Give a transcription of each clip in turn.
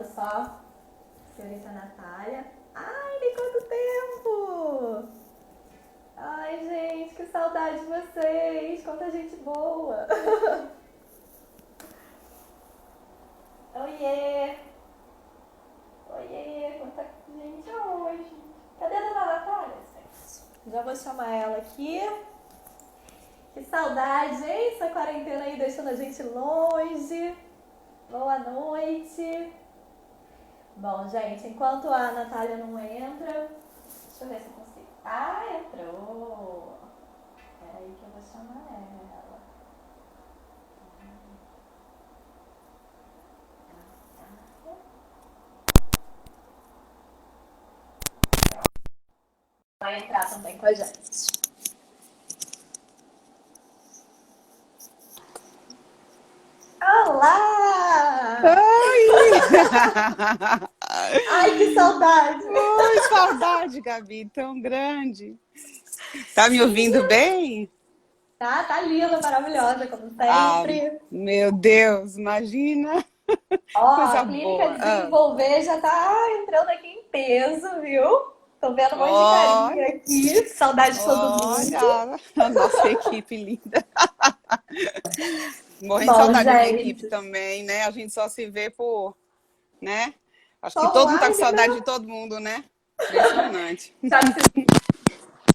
aguardando só a senhorita Natália. Ai, tem quanto tempo! Ai, gente, que saudade de vocês! Quanta gente boa! Oiê! Oiê, quanta gente hoje! Cadê a dona Natália, gente? Já vou chamar ela aqui. Que saudade, hein? Essa quarentena aí deixando a gente longe. Boa noite. Bom, gente, enquanto a Natália não entra, deixa eu ver se eu consigo. Ah, entrou! É aí que eu vou chamar ela. Vai entrar também com a gente. Olá! Oi! Ai, que saudade! Oi, saudade, Gabi, tão grande. Tá me ouvindo bem? Tá linda, maravilhosa, como Ah, sempre. meu Deus, imagina. Ó, a Coisa Clínica boa. Desenvolver já tá entrando aqui em peso, viu? Tô vendo um monte de carinha Olha, aqui. Saudade de todo mundo. olha, a nossa equipe linda. Morrendo de Bom, saudade da minha equipe gente, também, né? A gente só se vê por, né? Acho que só todo mundo tá com online, saudade de né? todo mundo, né? Impressionante. Já se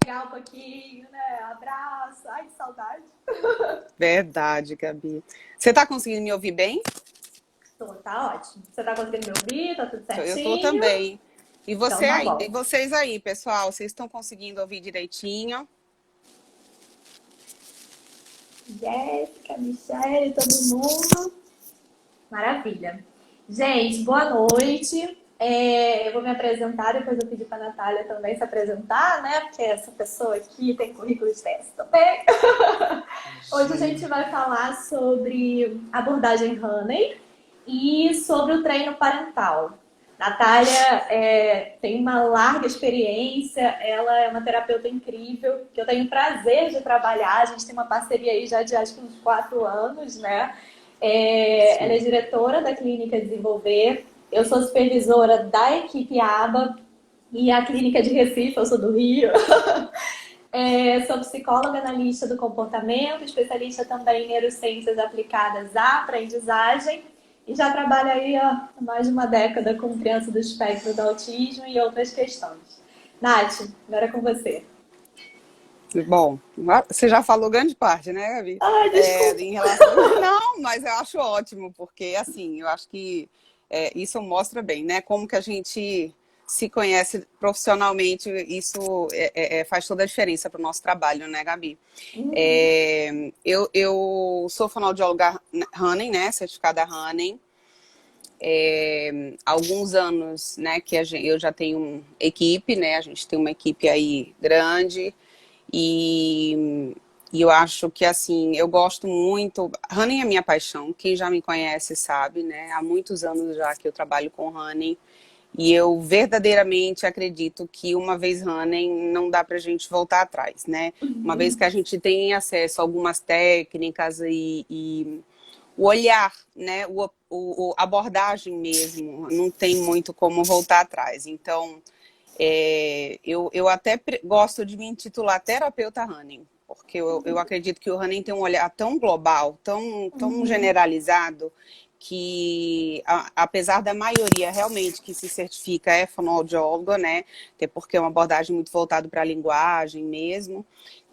pegar um pouquinho, né? Abraço. Ai, que saudade. Verdade, Gabi. Você tá conseguindo me ouvir bem? Tá ótimo. Você tá conseguindo me ouvir? Tá tudo Eu tô certinho? também. E Então você tá aí, e bom. vocês aí, pessoal, vocês estão conseguindo ouvir direitinho? Jéssica, Michelle, todo mundo. Maravilha. Gente, boa noite. Eu vou me apresentar, depois eu pedi para a Natália também se apresentar, né? Porque essa pessoa aqui tem currículo extenso também. Hoje a gente vai falar sobre abordagem Honey e sobre o treino parental. Natália tem uma larga experiência, ela é uma terapeuta incrível, que eu tenho o prazer de trabalhar. A gente tem uma parceria aí já de acho que uns 4 anos, né? Ela é Sim. diretora da Clínica Desenvolver, eu sou supervisora da equipe ABA e a Clínica de Recife, eu sou do Rio. Sou psicóloga analista do comportamento, especialista também em neurociências aplicadas à aprendizagem e já trabalho aí há mais de uma década com crianças do espectro do autismo e outras questões. Nath, agora é com você. Bom, você já falou grande parte, né, Gabi? Ai, desculpa. Em relação. Não, mas eu acho ótimo, porque assim, eu acho que isso mostra bem, né? Como que a gente se conhece profissionalmente, isso faz toda a diferença para o nosso trabalho, né, Gabi? Uhum. Eu sou fonoaudióloga Honey, né? Certificada Honey. Há alguns anos, né, que eu já tenho equipe, né? A gente tem uma equipe aí grande. E eu acho que, assim, eu gosto muito. Honey é minha paixão. Quem já me conhece sabe, né? Há muitos anos já que eu trabalho com Honey. E eu verdadeiramente acredito que uma vez Honey não dá pra gente voltar atrás, né? Uma vez que a gente tem acesso a algumas técnicas e o olhar, né? A abordagem mesmo, não tem muito como voltar atrás. Então, eu até gosto de me intitular terapeuta Honey, porque eu acredito que o Honey tem um olhar tão global, tão Uhum. generalizado, que apesar da maioria realmente que se certifica é fonoaudióloga, né? Até porque é uma abordagem muito voltada para a linguagem mesmo,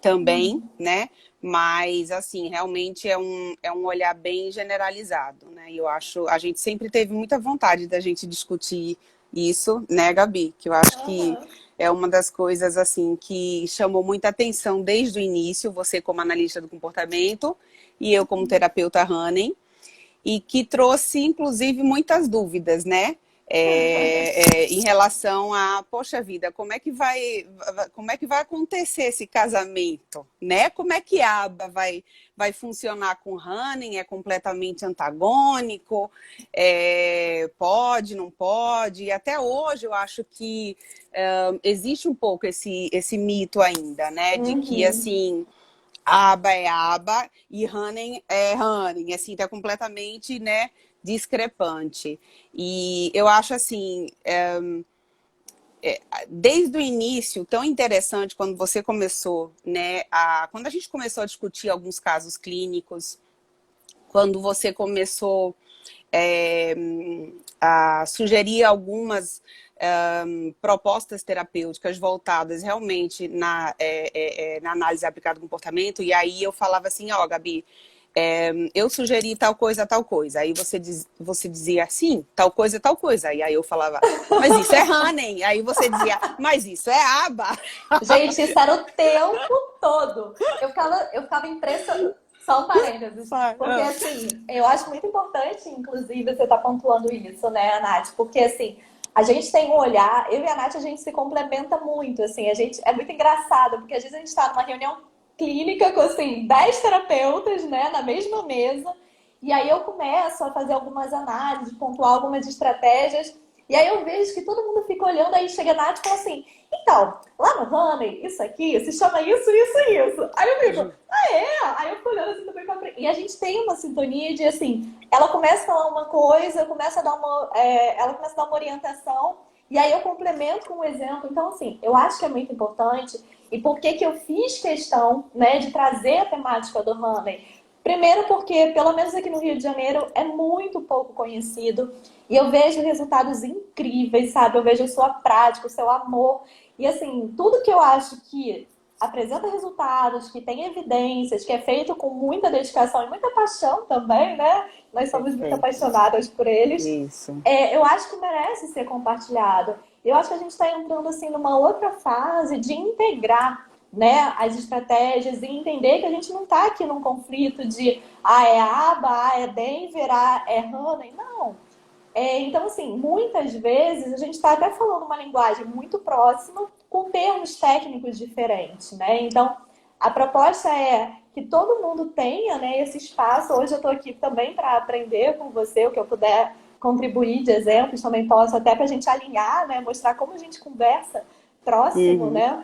também, né? Mas, assim, realmente é um olhar bem generalizado, né? E eu acho, a gente sempre teve muita vontade da gente discutir isso, né, Gabi? Que eu acho que Uhum. é uma das coisas, assim, que chamou muita atenção desde o início, você como analista do comportamento e eu como terapeuta Honey, e que trouxe, inclusive, muitas dúvidas, né? Em relação a, poxa vida, como é que vai acontecer esse casamento, né? Como é que a aba vai funcionar com o Honey? É completamente antagônico? Pode, não pode? E até hoje eu acho que existe um pouco esse mito ainda, né? De que, Uhum. assim, aba é aba e Honey é Honey, assim, tá completamente, né? discrepante. E eu acho assim, desde o início, tão interessante quando você começou, né, quando a gente começou a discutir alguns casos clínicos, quando você começou é, a sugerir algumas propostas terapêuticas voltadas realmente na análise aplicada ao comportamento, e aí eu falava assim, ó, Gabi, eu sugeri tal coisa. Aí você dizia assim, tal coisa. E aí eu falava, mas isso é honey. Aí você dizia, mas isso é aba. Gente, isso era o tempo todo. Eu ficava impressionada. Só um parênteses. Porque, assim, eu acho muito importante, inclusive, você tá pontuando isso, né, Nath? Porque, assim, a gente tem um olhar, eu e a Nath, a gente se complementa muito, assim, a gente é muito engraçado, porque às vezes a gente tá numa reunião clínica com, assim, 10 terapeutas, né, na mesma mesa, e aí eu começo a fazer algumas análises, pontuar algumas estratégias, e aí eu vejo que todo mundo fica olhando, aí chega a Nath e fala assim, então, lá no Honey, isso aqui se chama isso, isso e isso. Aí eu fico, aí eu fico olhando assim também pra frente. E a gente tem uma sintonia de assim, ela começa a falar uma coisa, ela começa a dar uma orientação, e aí eu complemento com um exemplo. Então, assim, eu acho que é muito importante. E por que que eu fiz questão, né, de trazer a temática do Honey? Primeiro porque, pelo menos aqui no Rio de Janeiro, é muito pouco conhecido. E eu vejo resultados incríveis, sabe? Eu vejo a sua prática, o seu amor. E assim, tudo que eu acho que apresenta resultados, que tem evidências, que é feito com muita dedicação e muita paixão também, né? Nós somos muito Perfeito. apaixonadas por eles. Isso. Eu acho que merece ser compartilhado. Eu acho que a gente está entrando assim numa outra fase de integrar, né, as estratégias e entender que a gente não está aqui num conflito de é aba, é Denver, é Honey. Não. Então, assim, muitas vezes a gente está até falando uma linguagem muito próxima, com termos técnicos diferentes, né? Então, a proposta é que todo mundo tenha, né, esse espaço. Hoje eu estou aqui também para aprender com você, o que eu puder contribuir de exemplos, também posso, até para a gente alinhar, né, mostrar como a gente conversa próximo, Uhum, né?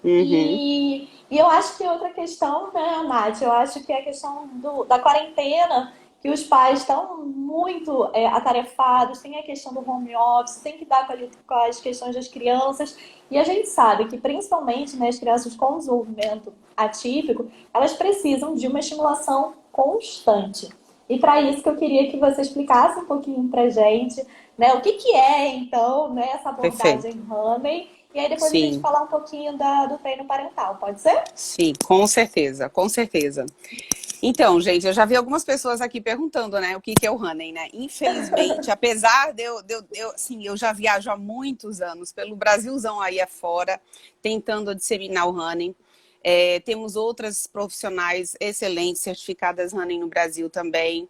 uhum. E eu acho que outra questão, né, Nath? Eu acho que é a questão da quarentena, que os pais estão muito atarefados, tem a questão do home office, tem que dar com as questões das crianças. E a gente sabe que, principalmente, né, as crianças com desenvolvimento atípico, elas precisam de uma estimulação constante. E para isso que eu queria que você explicasse um pouquinho para gente, né, o que que é, então, né, essa Perfeito. abordagem Honey, e aí depois a gente Sim, falar um pouquinho do treino parental, pode ser? sim, com certeza, com certeza. Então, gente, eu já vi algumas pessoas aqui perguntando, né, o que que é o honey, né? Infelizmente, apesar assim, eu já viajo há muitos anos pelo Brasilzão aí afora, tentando disseminar o honey. Temos outras profissionais excelentes, certificadas honey no Brasil também.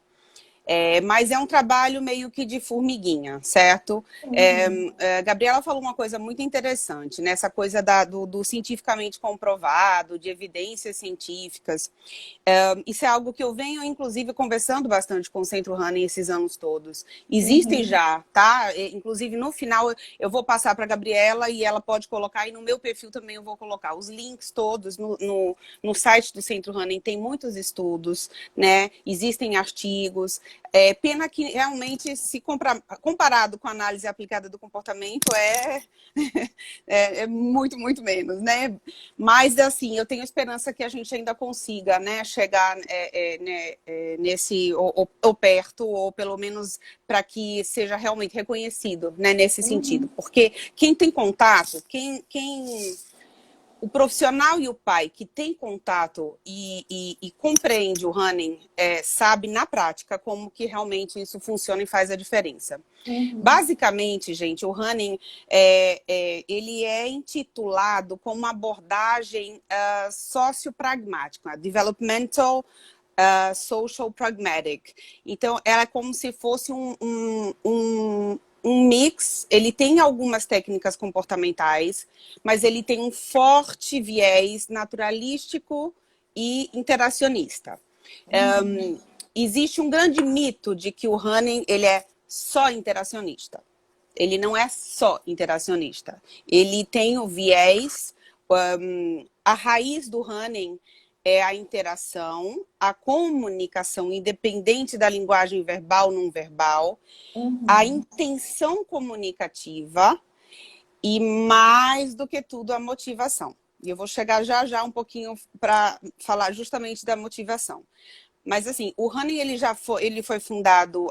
Mas é um trabalho meio que de formiguinha, certo? Uhum. Gabriela falou uma coisa muito interessante, né? Essa coisa do cientificamente comprovado, de evidências científicas. Isso é algo que eu venho, inclusive, conversando bastante com o Centro Honey esses anos todos. Existem Uhum. já, tá? Inclusive, no final, eu vou passar para a Gabriela e ela pode colocar, e no meu perfil também eu vou colocar os links todos no site do Centro Honey. Tem muitos estudos, né? Existem artigos. Pena que realmente, se comparado com a análise aplicada do comportamento, é muito, muito menos, né? Mas, assim, eu tenho esperança que a gente ainda consiga, né, chegar nesse, ou perto, ou pelo menos para que seja realmente reconhecido, né, nesse sentido. Uhum. Porque quem tem contato, o profissional e o pai que tem contato e compreende o running sabe na prática como que realmente isso funciona e faz a diferença. Uhum. Basicamente, gente, o running ele é intitulado como uma abordagem sociopragmática, developmental social pragmatic. Então, ela é como se fosse um mix. Ele tem algumas técnicas comportamentais, mas ele tem um forte viés naturalístico e interacionista. Uhum. Existe um grande mito de que o Running ele é só interacionista. Ele não é só interacionista. Ele tem o viés, a raiz do Running é a interação, a comunicação, independente da linguagem verbal, não verbal, a Uhum. intenção comunicativa e, mais do que tudo, a motivação. E eu vou chegar já já um pouquinho para falar justamente da motivação. Mas assim, o Honey ele foi fundado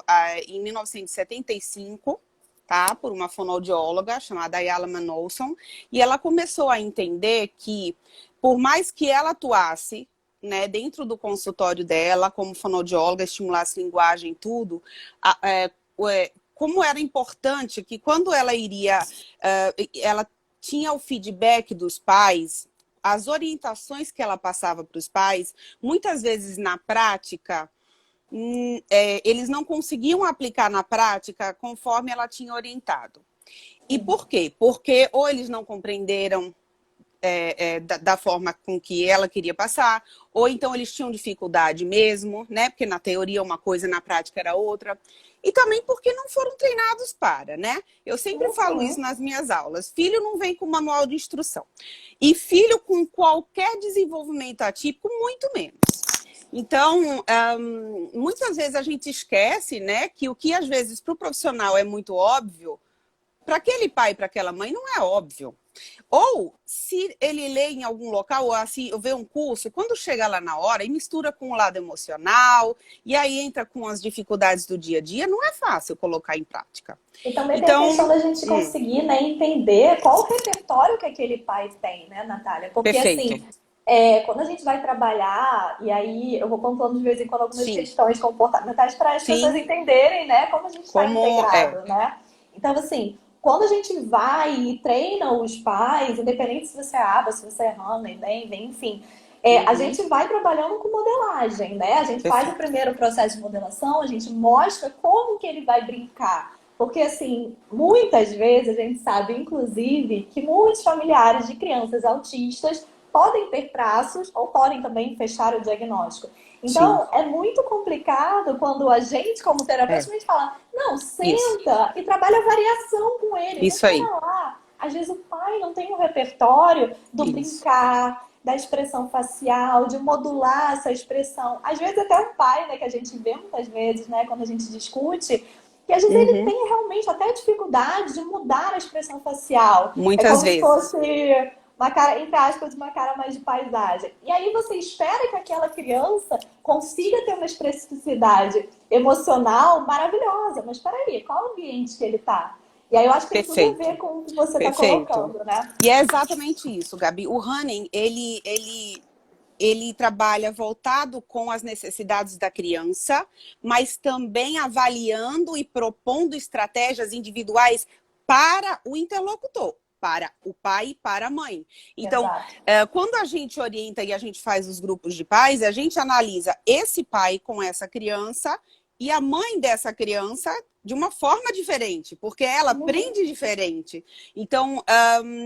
em 1975, tá? Por uma fonoaudióloga chamada Ayala Manolson, e ela começou a entender que, por mais que ela atuasse, né, dentro do consultório dela, como fonoaudióloga, estimulasse linguagem, tudo, como era importante que quando ela iria, ela tinha o feedback dos pais, as orientações que ela passava para os pais, muitas vezes na prática, eles não conseguiam aplicar na prática conforme ela tinha orientado. E por quê? Porque ou eles não compreenderam da forma com que ela queria passar, ou então eles tinham dificuldade mesmo, né? Porque na teoria uma coisa, na prática era outra. E também porque não foram treinados para, né? Eu sempre falo isso Uhum. nas minhas aulas. Filho não vem com manual de instrução. E filho com qualquer desenvolvimento atípico, muito menos. Então, muitas vezes a gente esquece, né, que o que às vezes para o profissional é muito óbvio, para aquele pai, para aquela mãe, não é óbvio. Ou, se ele lê em algum local, ou assim, vê um curso, quando chega lá na hora e mistura com o lado emocional, e aí entra com as dificuldades do dia a dia, não é fácil colocar em prática. E também tem a questão Então, da gente conseguir, né, entender qual o repertório que aquele pai tem, né, Natália? Porque, perfeito. assim, quando a gente vai trabalhar, e aí eu vou pontuando de vez em quando algumas Sim, questões comportamentais para as pessoas sim, entenderem, né, como a gente está como integrado, né? Então, assim, quando a gente vai e treina os pais, independente se você é aba, se você é Hannah, bem, enfim, a Uhum, gente vai trabalhando com modelagem, né? A gente faz o perfeito. primeiro processo de modelação, a gente mostra como que ele vai brincar. Porque, assim, muitas vezes a gente sabe, inclusive, que muitos familiares de crianças autistas podem ter traços ou podem também fechar o diagnóstico. Sim, Então, é muito complicado quando a gente, como terapeuta, a gente fala, não, isso. senta e trabalha a variação com ele. Mas Isso pera aí. lá, às vezes o pai não tem um repertório do Isso. brincar, da expressão facial, de modular essa expressão. Às vezes até o pai, né, que a gente vê muitas vezes, né, quando a gente discute, que às vezes ele Uhum, tem realmente até dificuldade de mudar a expressão facial. É muitas como se vezes. fosse uma cara, entre aspas, uma cara mais de paisagem. E aí você espera que aquela criança consiga ter uma expressividade emocional maravilhosa. Mas peraí, qual o ambiente que ele está? E aí eu acho que tem tudo a ver Perfeito. com o que você está Perfeito. colocando, né? E é exatamente isso, Gabi. O Running, ele trabalha voltado com as necessidades da criança, mas também avaliando e propondo estratégias individuais para o interlocutor, para o pai e para a mãe. Então, Exato. quando a gente orienta e a gente faz os grupos de pais, a gente analisa esse pai com essa criança e a mãe dessa criança de uma forma diferente, porque ela Uhum. aprende diferente. Então,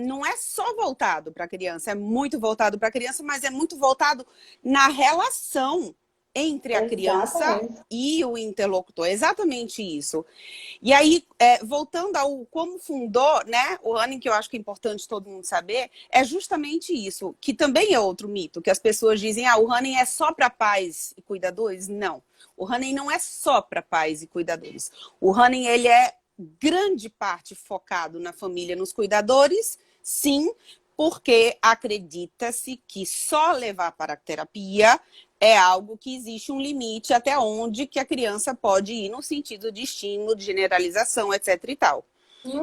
não é só voltado para a criança, é muito voltado para a criança, mas é muito voltado na relação entre a criança Exatamente. e o interlocutor. Exatamente isso. E aí, voltando ao como fundou, né, o Running, que eu acho que é importante todo mundo saber, é justamente isso, que também é outro mito, que as pessoas dizem, o Running é só para pais e cuidadores. Não, o Running não é só para pais e cuidadores. O Running, ele é grande parte focado na família, nos cuidadores, sim, porque acredita-se que só levar para a terapia é algo que existe um limite até onde que a criança pode ir no sentido de estímulo, de generalização, etc e tal.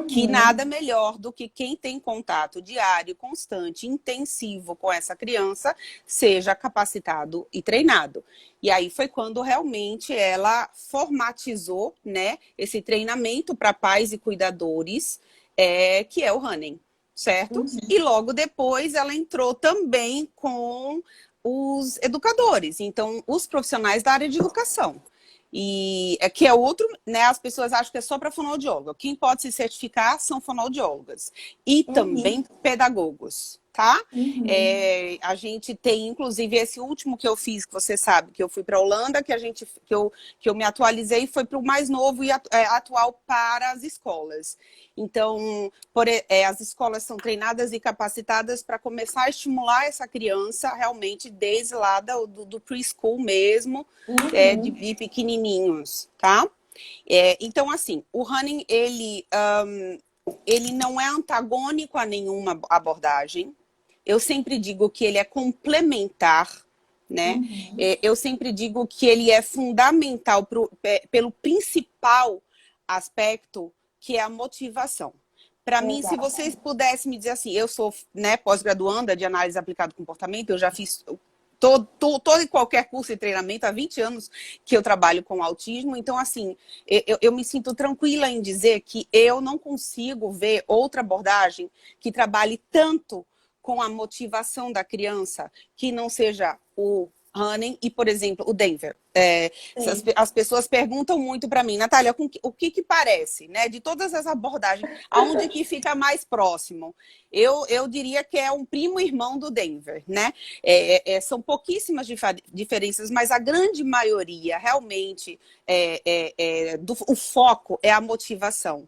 Que nada Uhum. melhor do que quem tem contato diário, constante, intensivo com essa criança, seja capacitado e treinado. E aí foi quando realmente ela formatizou, né, esse treinamento para pais e cuidadores, que é o Running, certo? Uhum. E logo depois ela entrou também com os educadores, então os profissionais da área de educação. E que é outro, né? As pessoas acham que é só para fonoaudióloga. Quem pode se certificar são fonoaudiólogas e Uhum. também pedagogos. tá? Uhum. A gente tem, inclusive, esse último que eu fiz, que você sabe, que eu fui para a Holanda, que eu me atualizei, foi para o mais novo e atual para as escolas. Então, as escolas são treinadas e capacitadas para começar a estimular essa criança realmente desde lá do preschool mesmo, Uhum. de pequenininhos, tá? Então, assim, o running, ele não é antagônico a nenhuma abordagem. Eu sempre digo que ele é complementar, né? Uhum. Eu sempre digo que ele é fundamental pelo principal aspecto, que é a motivação. Para mim, se vocês Exatamente. pudessem me dizer assim, eu sou, né, pós-graduanda de análise aplicada ao comportamento, eu já fiz todo e qualquer curso e treinamento há 20 anos que eu trabalho com autismo. Então, assim, eu me sinto tranquila em dizer que eu não consigo ver outra abordagem que trabalhe tanto com a motivação da criança que não seja o running e, por exemplo, o Denver. Sim. As pessoas perguntam muito para mim, Natália, o que parece, né? De todas as abordagens, aonde que fica mais próximo? Eu diria que é um primo irmão do Denver, né? São pouquíssimas diferenças, mas a grande maioria realmente o foco é a motivação.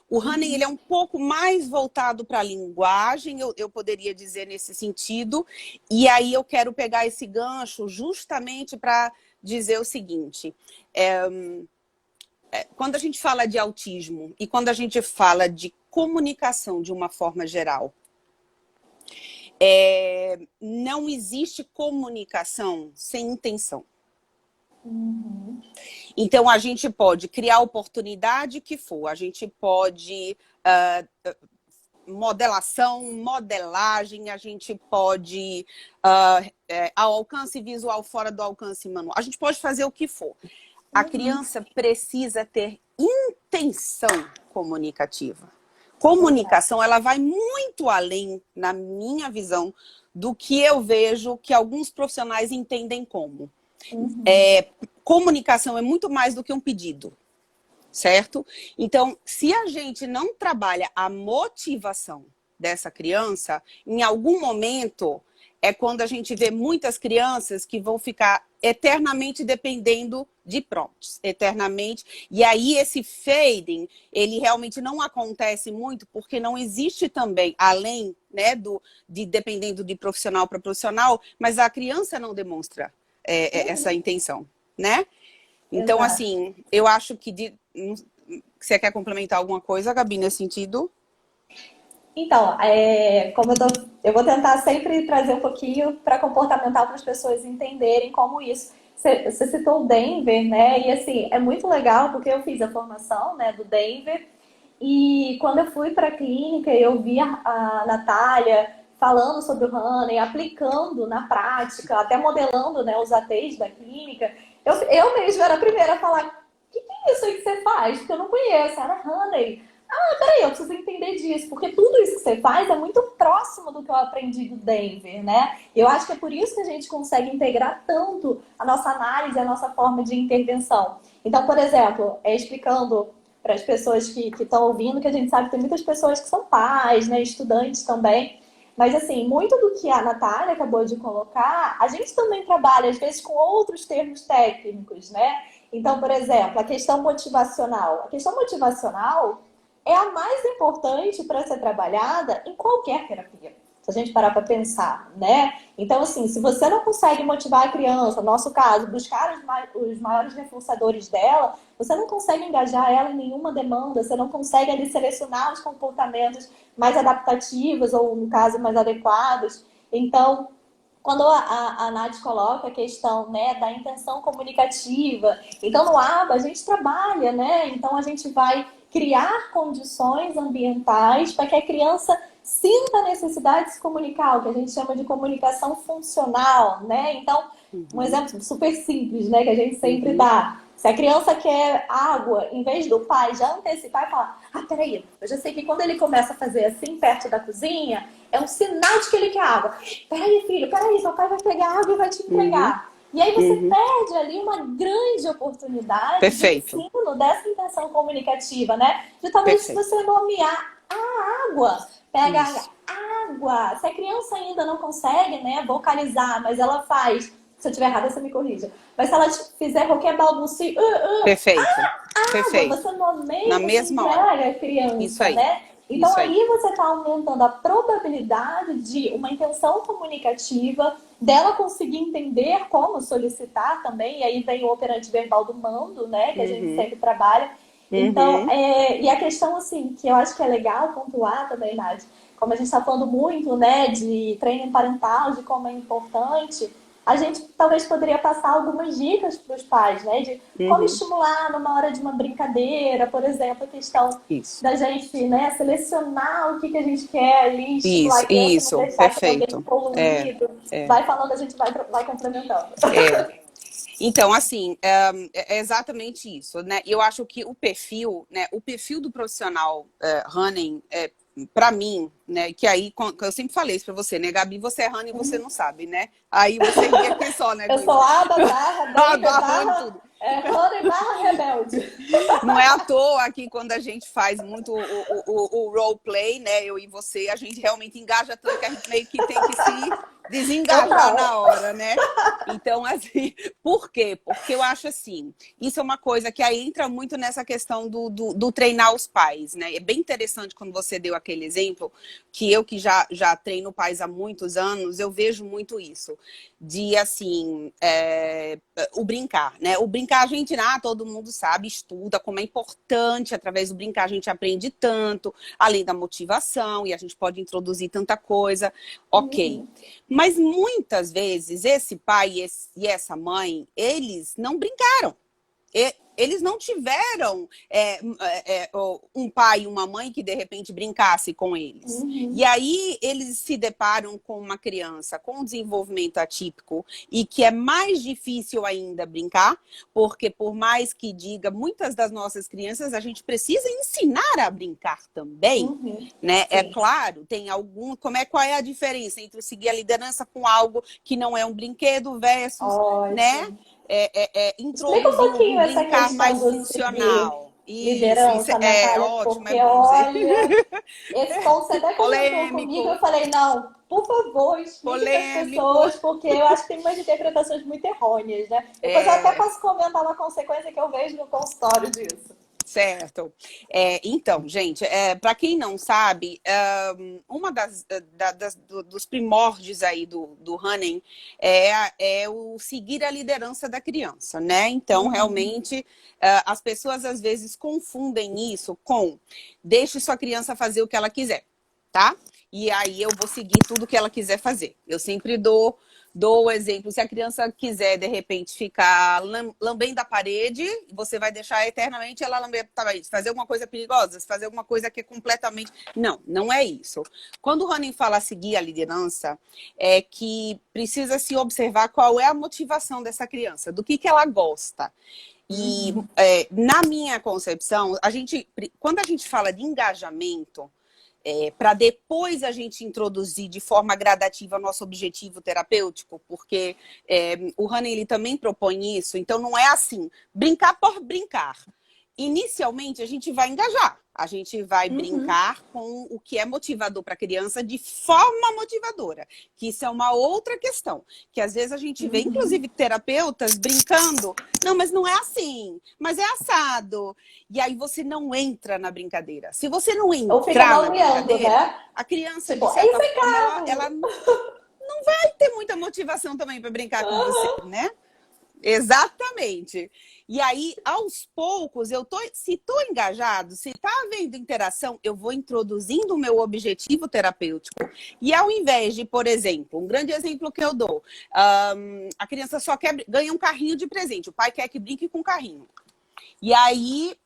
O Running ele é um pouco mais voltado para a linguagem, eu poderia dizer nesse sentido, e aí eu quero pegar esse gancho justamente para dizer o seguinte: quando a gente fala de autismo e quando a gente fala de comunicação de uma forma geral, não existe comunicação sem intenção. Uhum. Então, a gente pode criar a oportunidade que for, a gente pode modelação, modelagem, a gente pode ao alcance visual, fora do alcance manual, a gente pode fazer o que for. A Uhum. criança precisa ter intenção comunicativa. Exato. Comunicação, ela vai muito além, na minha visão, do que eu vejo que alguns profissionais entendem como. Uhum. Comunicação é muito mais do que um pedido, certo? Então, se a gente não trabalha a motivação dessa criança, em algum momento é quando a gente vê muitas crianças que vão ficar eternamente dependendo de prompts, eternamente. E aí esse fading, ele realmente não acontece muito porque não existe também, além, né, de dependendo de profissional para profissional, mas a criança não demonstra essa Uhum. intenção, né? Então, Exato. assim, eu acho que você quer complementar alguma coisa, Gabi, nesse sentido? Então, eu vou tentar sempre trazer um pouquinho para comportamental para as pessoas entenderem como isso. Você citou o Denver, né? E assim, é muito legal porque eu fiz a formação, né, do Denver. E quando eu fui para a clínica, eu vi a Natália falando sobre o Honey, aplicando na prática, até modelando, né, os ATs da clínica. Eu mesma era a primeira a falar: o que é isso aí que você faz? Porque eu não conheço, era Honey. Peraí, eu preciso entender disso, porque tudo isso que você faz é muito próximo do que eu aprendi do Denver, né? Eu acho que é por isso que a gente consegue integrar tanto a nossa análise, a nossa forma de intervenção. Então, por exemplo, explicando para as pessoas que estão ouvindo, que a gente sabe que tem muitas pessoas que são pais, né, estudantes também. Mas, assim, muito do que a Natália acabou de colocar, a gente também trabalha, às vezes, com outros termos técnicos, né? Então, por exemplo, a questão motivacional. A questão motivacional é a mais importante para ser trabalhada em qualquer terapia. Se a gente parar para pensar, né? Então, assim, se você não consegue motivar a criança, no nosso caso, buscar os maiores reforçadores dela, você não consegue engajar ela em nenhuma demanda, você não consegue ali selecionar os comportamentos mais adaptativos ou, no caso, mais adequados. Então, quando a Nath coloca a questão, né, da intenção comunicativa, então no ABA a gente trabalha, né? Então a gente vai criar condições ambientais para que a criança sinta a necessidade de se comunicar, o que a gente chama de comunicação funcional, né? Então, um Uhum, exemplo super simples, né, que a gente sempre uhum, dá. Se a criança quer água, em vez do pai já antecipar e falar: peraí, eu já sei que quando ele começa a fazer assim perto da cozinha, é um sinal de que ele quer água. Peraí, filho, peraí, seu pai vai pegar água e vai te uhum, entregar. E aí você uhum. perde ali uma grande oportunidade de Perfeito, ensino dessa intenção comunicativa, né? De talvez perfeito. você nomear a água. Pega a água. Isso. água. Se a criança ainda não consegue, né, vocalizar, mas ela faz, se eu estiver errada, você me corrija. Mas se ela fizer qualquer balbucio, Perfeito. água, você Perfeito. Na nomeia, você mesma hora. entrega a Isso criança, aí. né? Então Isso aí. aí você está aumentando a probabilidade de uma intenção comunicativa, dela conseguir entender como solicitar também, e aí vem o operante verbal do mando, né, que a gente Uhum. sempre trabalha. Então, Uhum. e a questão, assim, que eu acho que é legal pontuar também, Nath, como a gente está falando muito, né, de treino parental, de como é importante, a gente talvez poderia passar algumas dicas para os pais, né, de como Uhum. estimular numa hora de uma brincadeira, por exemplo, a questão Isso. da gente, né, selecionar o que a gente quer ali, estimular a criança, não Isso. deixar aquele ambiente Perfeito. poluído. É. Vai falando, a gente vai complementando. É. Então, assim, é exatamente isso, né? Eu acho que o perfil, né, o perfil do profissional running, para mim, né, que aí, eu sempre falei isso para você, né, Gabi, você é running e você não sabe, né? Aí você vê aqui só, né, Eu coisa. sou aba, barra, baby, Abarrando barra, tudo. honey, barra, rebelde. Não é à toa que quando a gente faz muito o roleplay, né, eu e você, a gente realmente engaja tanto que a gente meio que tem que se desengajar Total. na hora, né? Então, assim, por quê? Porque eu acho assim, isso é uma coisa que aí entra muito nessa questão do treinar os pais, né? É bem interessante quando você deu aquele exemplo, que eu que já treino pais há muitos anos, eu vejo muito isso. De, assim, o brincar, né? O brincar, a gente, todo mundo sabe, estuda como é importante, através do brincar a gente aprende tanto, além da motivação, e a gente pode introduzir tanta coisa, ok. Uhum. Mas muitas vezes esse pai e essa mãe, eles não brincaram. Eles não tiveram um pai e uma mãe que de repente brincasse com eles. E Uhum. aí eles se deparam com uma criança com desenvolvimento atípico e que é mais difícil ainda brincar, porque por mais que diga, muitas das nossas crianças a gente precisa ensinar a brincar também, Uhum. né? É Sim. claro, tem algum. Qual é a diferença entre seguir a liderança com algo que não é um brinquedo versus, né? Ótimo. Explica um Introduzir um pouquinho essa brincar questão mais do seguir funcional. Isso liderança, é Natália, ótimo, é porque bom dizer. olha, esse ponto você até comentou comigo, eu Polêmico, falei, não, por favor, explique para as polêmico. pessoas, porque eu acho que tem umas interpretações muito errôneas, né? Depois eu até É, posso comentar uma consequência que eu vejo no consultório disso. certo. Então, gente, para quem não sabe, uma dos primórdios aí do running é o seguir a liderança da criança, né? Então, Uhum. realmente, as pessoas às vezes confundem isso com deixe sua criança fazer o que ela quiser, tá? E aí eu vou seguir tudo que ela quiser fazer. Eu sempre dou o exemplo, se a criança quiser, de repente, ficar lambendo a parede, você vai deixar eternamente ela lamber a parede. Fazer alguma coisa perigosa, fazer alguma coisa que é completamente... Não, não é isso. Quando o Ronin fala seguir a liderança, é que precisa se observar qual é a motivação dessa criança, do que ela gosta. E Uhum. na minha concepção, quando a gente fala de engajamento, para depois a gente introduzir de forma gradativa nosso objetivo terapêutico, porque o Hannah, ele também propõe isso, então não é assim, brincar por brincar. Inicialmente, a gente vai engajar, a gente vai Uhum. brincar com o que é motivador para a criança de forma motivadora, que isso é uma outra questão, que às vezes a gente vê, Uhum. inclusive, terapeutas brincando, não, mas não é assim, mas é assado. E aí você não entra na brincadeira. Se você não Ou fica entrar na malviando, brincadeira, né? a criança, de Tipo, é certa isso é forma, ela carro! não vai ter muita motivação também para brincar com você, né? Exatamente. E aí, aos poucos, se estou engajado, se está havendo interação, eu vou introduzindo o meu objetivo terapêutico. E ao invés de, por exemplo, um grande exemplo que eu dou, a criança só ganha um carrinho de presente, o pai quer que brinque com o carrinho. E aí,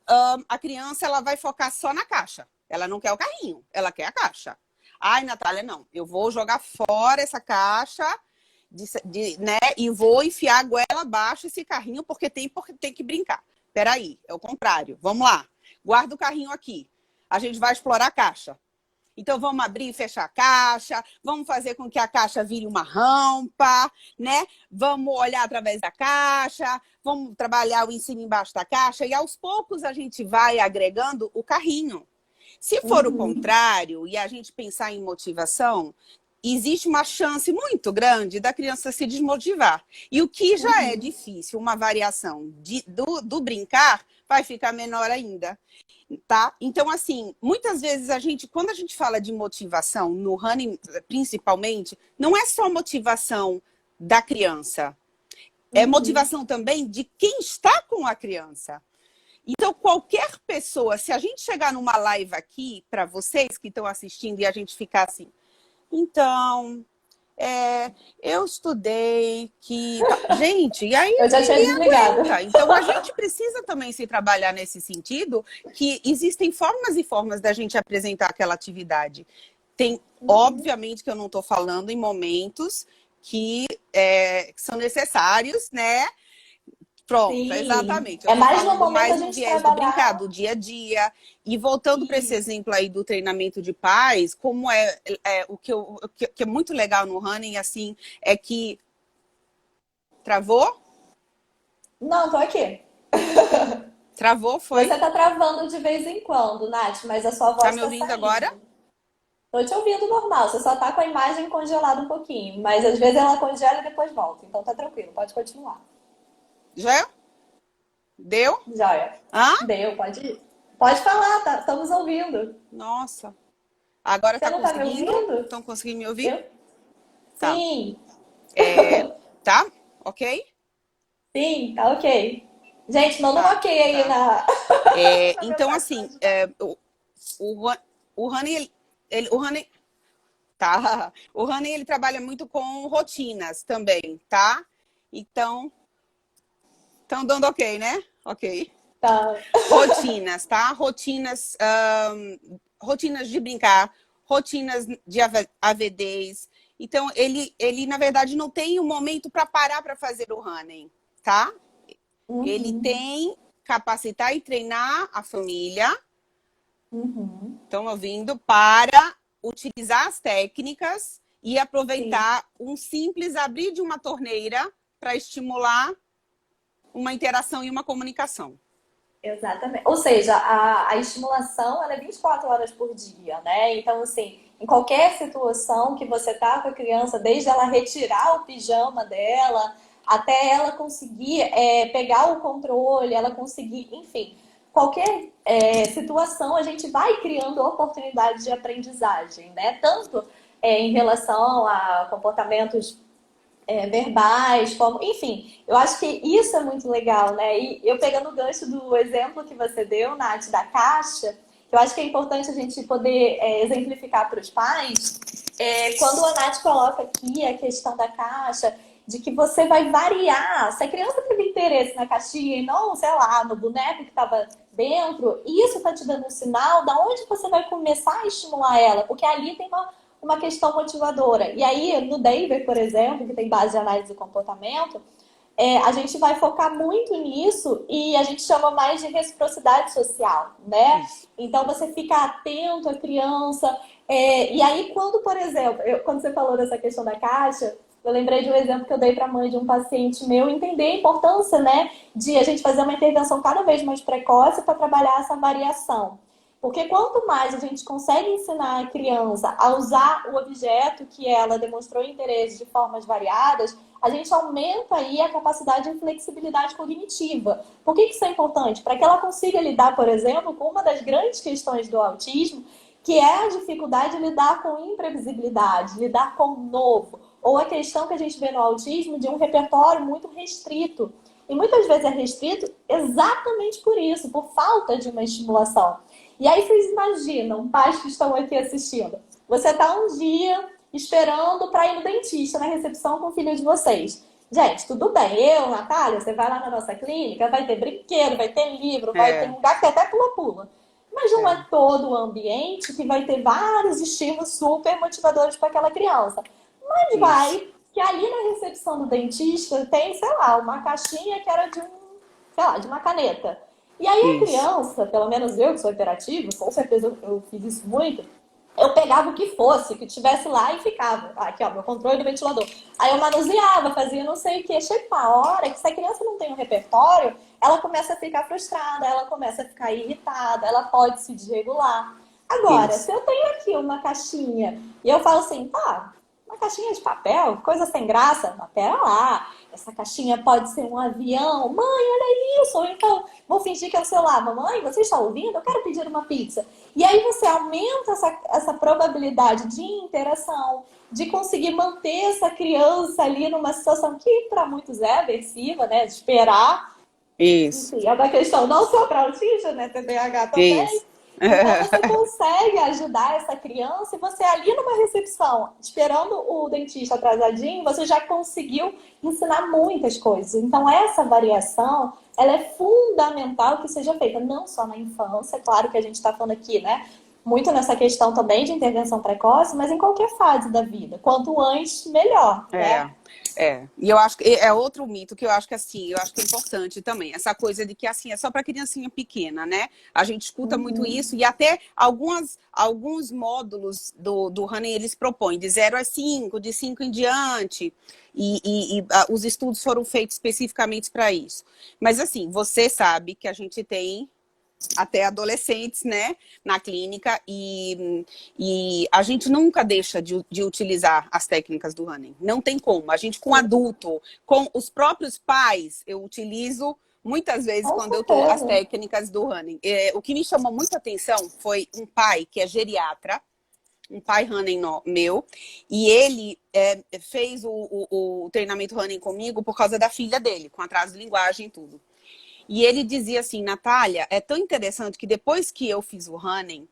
a criança ela vai focar só na caixa. Ela não quer o carrinho, ela quer a caixa. Ai, Natália, não. Eu vou jogar fora essa caixa, né? E vou enfiar a goela abaixo esse carrinho porque tem que brincar. Peraí, é o contrário. Vamos lá. Guarda o carrinho aqui. A gente vai explorar a caixa. Então, vamos abrir e fechar a caixa, vamos fazer com que a caixa vire uma rampa, né? Vamos olhar através da caixa, vamos trabalhar o em cima e embaixo da caixa, e aos poucos a gente vai agregando o carrinho. Se for o contrário, e a gente pensar em motivação, existe uma chance muito grande da criança se desmotivar. E o que já é difícil, uma variação do brincar, vai ficar menor ainda. Tá? Então, assim, muitas vezes quando a gente fala de motivação, no running principalmente, não é só motivação da criança, é motivação também de quem está com a criança. Então, qualquer pessoa, se a gente chegar numa live aqui, para vocês que estão assistindo, e a gente ficar assim, então, eu estudei que... Gente, e aí Eu já tinha ninguém desligado. aguenta. Então, a gente precisa também se trabalhar nesse sentido, que existem formas e formas da gente apresentar aquela atividade. Tem, obviamente, que eu não estou falando em momentos que são necessários, né? Pronto, Sim. exatamente. Eu É tô mais no falando momento a mais do gente viés do trabalhar. brincar, do dia a dia. E voltando para esse exemplo aí do treinamento de pais, como o que é muito legal no running, assim, é que... Travou? Não, tô aqui. Travou, foi? Você tá travando de vez em quando, Nath, mas a sua Tá voz me tá ouvindo agora? saindo. Tô te ouvindo normal, você só tá com a imagem congelada um pouquinho, mas às vezes ela congela e depois volta, então tá tranquilo, pode continuar. Já? Deu? Joia. Hã? Deu, pode ir. Pode falar, tá, estamos ouvindo. Nossa. Agora Você tá não tá me conseguindo? ouvindo? Estão conseguindo me ouvir? Eu? Tá. Sim, Tá? Ok? sim, tá ok. Gente, manda um Tá, ok aí tá. na Então, mensagem pra assim, ajudar. o Honey, o Honey, tá. O Honey, ele trabalha muito com rotinas também, tá? Então, estão dando ok, né? Ok. Tá. Rotinas, tá? Rotinas de brincar, rotinas de AVDs. Então, ele, na verdade, não tem um momento para parar para fazer o running, tá? Ele Uhum, tem capacitar e treinar a família, uhum. estão ouvindo, para utilizar as técnicas e Sim. aproveitar um simples abrir de uma torneira para estimular uma interação e uma comunicação. Exatamente. Ou seja, a estimulação ela é 24 horas por dia, né? Então, assim, em qualquer situação que você tá com a criança, desde ela retirar o pijama dela, até ela conseguir pegar o controle, ela conseguir, enfim, qualquer situação a gente vai criando oportunidades de aprendizagem, né? Tanto em relação a comportamentos verbais, como, enfim, eu acho que isso é muito legal, né? E eu pegando o gancho do exemplo que você deu, Nath, da caixa, eu acho que é importante a gente poder exemplificar para os pais, quando a Nath coloca aqui a questão da caixa, de que você vai variar. Se a criança teve interesse na caixinha e não, sei lá, no boneco que estava dentro, isso está te dando um sinal da onde você vai começar a estimular ela, porque ali tem uma questão motivadora. E aí, no Denver, por exemplo, que tem base de análise do comportamento, a gente vai focar muito nisso e a gente chama mais de reciprocidade social, né? Isso. Então, você fica atento à criança. E aí, quando, por exemplo, quando você falou dessa questão da caixa, eu lembrei de um exemplo que eu dei para a mãe de um paciente meu, entender a importância, né, de a gente fazer uma intervenção cada vez mais precoce para trabalhar essa variação. Porque quanto mais a gente consegue ensinar a criança a usar o objeto que ela demonstrou interesse de formas variadas, a gente aumenta aí a capacidade de flexibilidade cognitiva. Por que isso é importante? Para que ela consiga lidar, por exemplo, com uma das grandes questões do autismo, que é a dificuldade de lidar com imprevisibilidade, lidar com o novo, ou a questão que a gente vê no autismo de um repertório muito restrito. E muitas vezes é restrito exatamente por isso, por falta de uma estimulação. E aí vocês imaginam, pais que estão aqui assistindo, você está um dia esperando para ir no dentista, na recepção com o filho de vocês. Gente, tudo bem, eu, Natália, você vai lá na nossa clínica, vai ter brinquedo, vai ter livro, vai ter um lugar que tem até pula-pula. Mas não é todo o ambiente que vai ter vários estímulos super motivadores para aquela criança. Mas Isso. vai que ali na recepção do dentista tem, sei lá, uma caixinha que era sei lá, de uma caneta. E aí a Isso. criança, pelo menos eu que sou hiperativa, com certeza eu fiz isso muito, eu pegava o que fosse, que tivesse lá e ficava. Aqui, ó, meu controle do ventilador. Aí eu manuseava, fazia não sei o que. Chega uma hora que se a criança não tem um repertório, ela começa a ficar frustrada, ela começa a ficar irritada, ela pode se desregular. Agora, Isso. se eu tenho aqui uma caixinha e eu falo assim, tá, uma caixinha de papel, coisa sem graça, mas pera lá, essa caixinha pode ser um avião, mãe, olha isso, ou então vou fingir que é o celular, mamãe, você está ouvindo? Eu quero pedir uma pizza. E aí você aumenta essa probabilidade de interação, de conseguir manter essa criança ali numa situação que para muitos é aversiva, né, de esperar. Isso. Enfim, é uma questão não só para autismo, né, TDAH também. Isso. Então você consegue ajudar essa criança e você ali numa recepção, esperando o dentista atrasadinho, você já conseguiu ensinar muitas coisas. Então essa variação, ela é fundamental que seja feita, não só na infância, claro que a gente está falando aqui, né? Muito nessa questão também de intervenção precoce, mas em qualquer fase da vida. Quanto antes, melhor, É, né? e eu acho que é outro mito que eu acho que assim, eu acho que é importante também, essa coisa de que assim, é só para criancinha pequena, né? A gente escuta muito isso Uhum. e até alguns módulos do Honey eles propõem de 0 a 5, de 5 em diante, os estudos foram feitos especificamente para isso. Mas assim, você sabe que a gente tem até adolescentes, né, na clínica, e a gente nunca deixa de utilizar as técnicas do Running. Não tem como. A gente, com adulto, com os próprios pais, eu utilizo muitas vezes Com quando eu tô as certeza. técnicas do Running. O que me chamou muita atenção foi um pai que é geriatra, um pai running meu, e ele fez o treinamento running comigo por causa da filha dele, com atraso de linguagem e tudo. E ele dizia assim, Natália, é tão interessante que depois que eu fiz o running,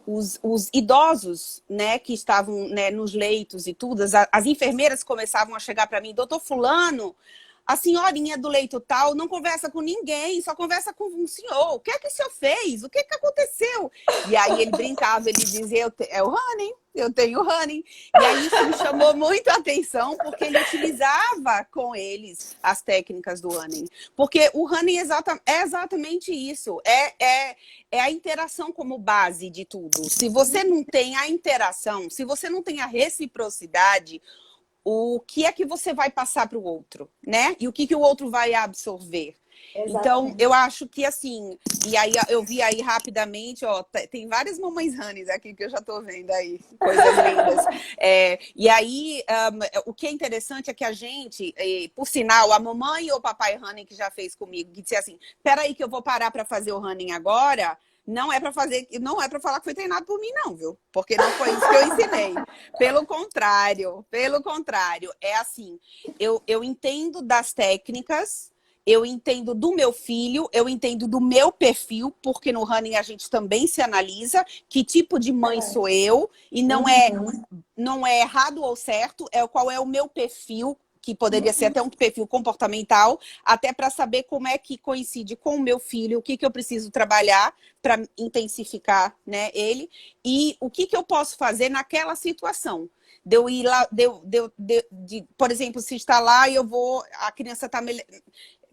os idosos, né, que estavam, né, nos leitos e tudo, as enfermeiras começavam a chegar para mim, doutor fulano, a senhorinha do leito tal não conversa com ninguém, só conversa com um senhor. O que é que o senhor fez? O que é que aconteceu? E aí ele brincava, ele dizia, é o running, eu tenho running. E aí isso me chamou muito a atenção, porque ele utilizava com eles as técnicas do running. Porque o running é exatamente isso, é a interação como base de tudo. Se você não tem a interação, se você não tem a reciprocidade, o que é que você vai passar para o outro, né? E o que o outro vai absorver. Então, eu Exatamente. acho que assim, e aí eu vi aí rapidamente, ó, tem várias mamães Hanes aqui que eu já tô vendo aí, coisas lindas. E aí, o que é interessante é que a gente, por sinal, a mamãe ou o papai Honey que já fez comigo, que disse assim, peraí que eu vou parar para fazer o Honey agora, não é para fazer, não é para falar que foi treinado por mim, não, viu? Porque não foi isso que eu ensinei. Pelo contrário, é assim, eu entendo das técnicas, eu entendo do meu filho, eu entendo do meu perfil, porque no Running a gente também se analisa que tipo de mãe sou eu, e Uhum. não é errado ou certo, é qual é o meu perfil, que poderia ser até um perfil comportamental, até para saber como é que coincide com o meu filho, o que eu preciso trabalhar para intensificar, né, ele, e o que eu posso fazer naquela situação. De eu ir lá, por exemplo, se está lá e a criança está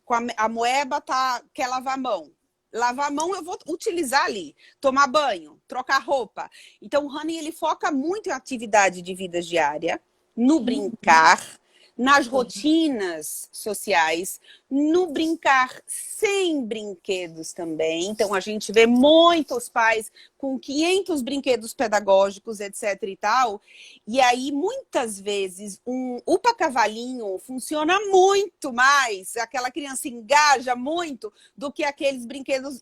com a moeba, quer lavar a mão. Lavar a mão eu vou utilizar ali, tomar banho, trocar roupa. Então o Honey ele foca muito em atividade de vida diária, no brincar, nas Sim. rotinas sociais, no brincar sem brinquedos também. Então a gente vê muitos pais com 500 brinquedos pedagógicos, etc e tal. E aí muitas vezes um upa-cavalinho funciona muito mais, aquela criança engaja muito do que aqueles brinquedos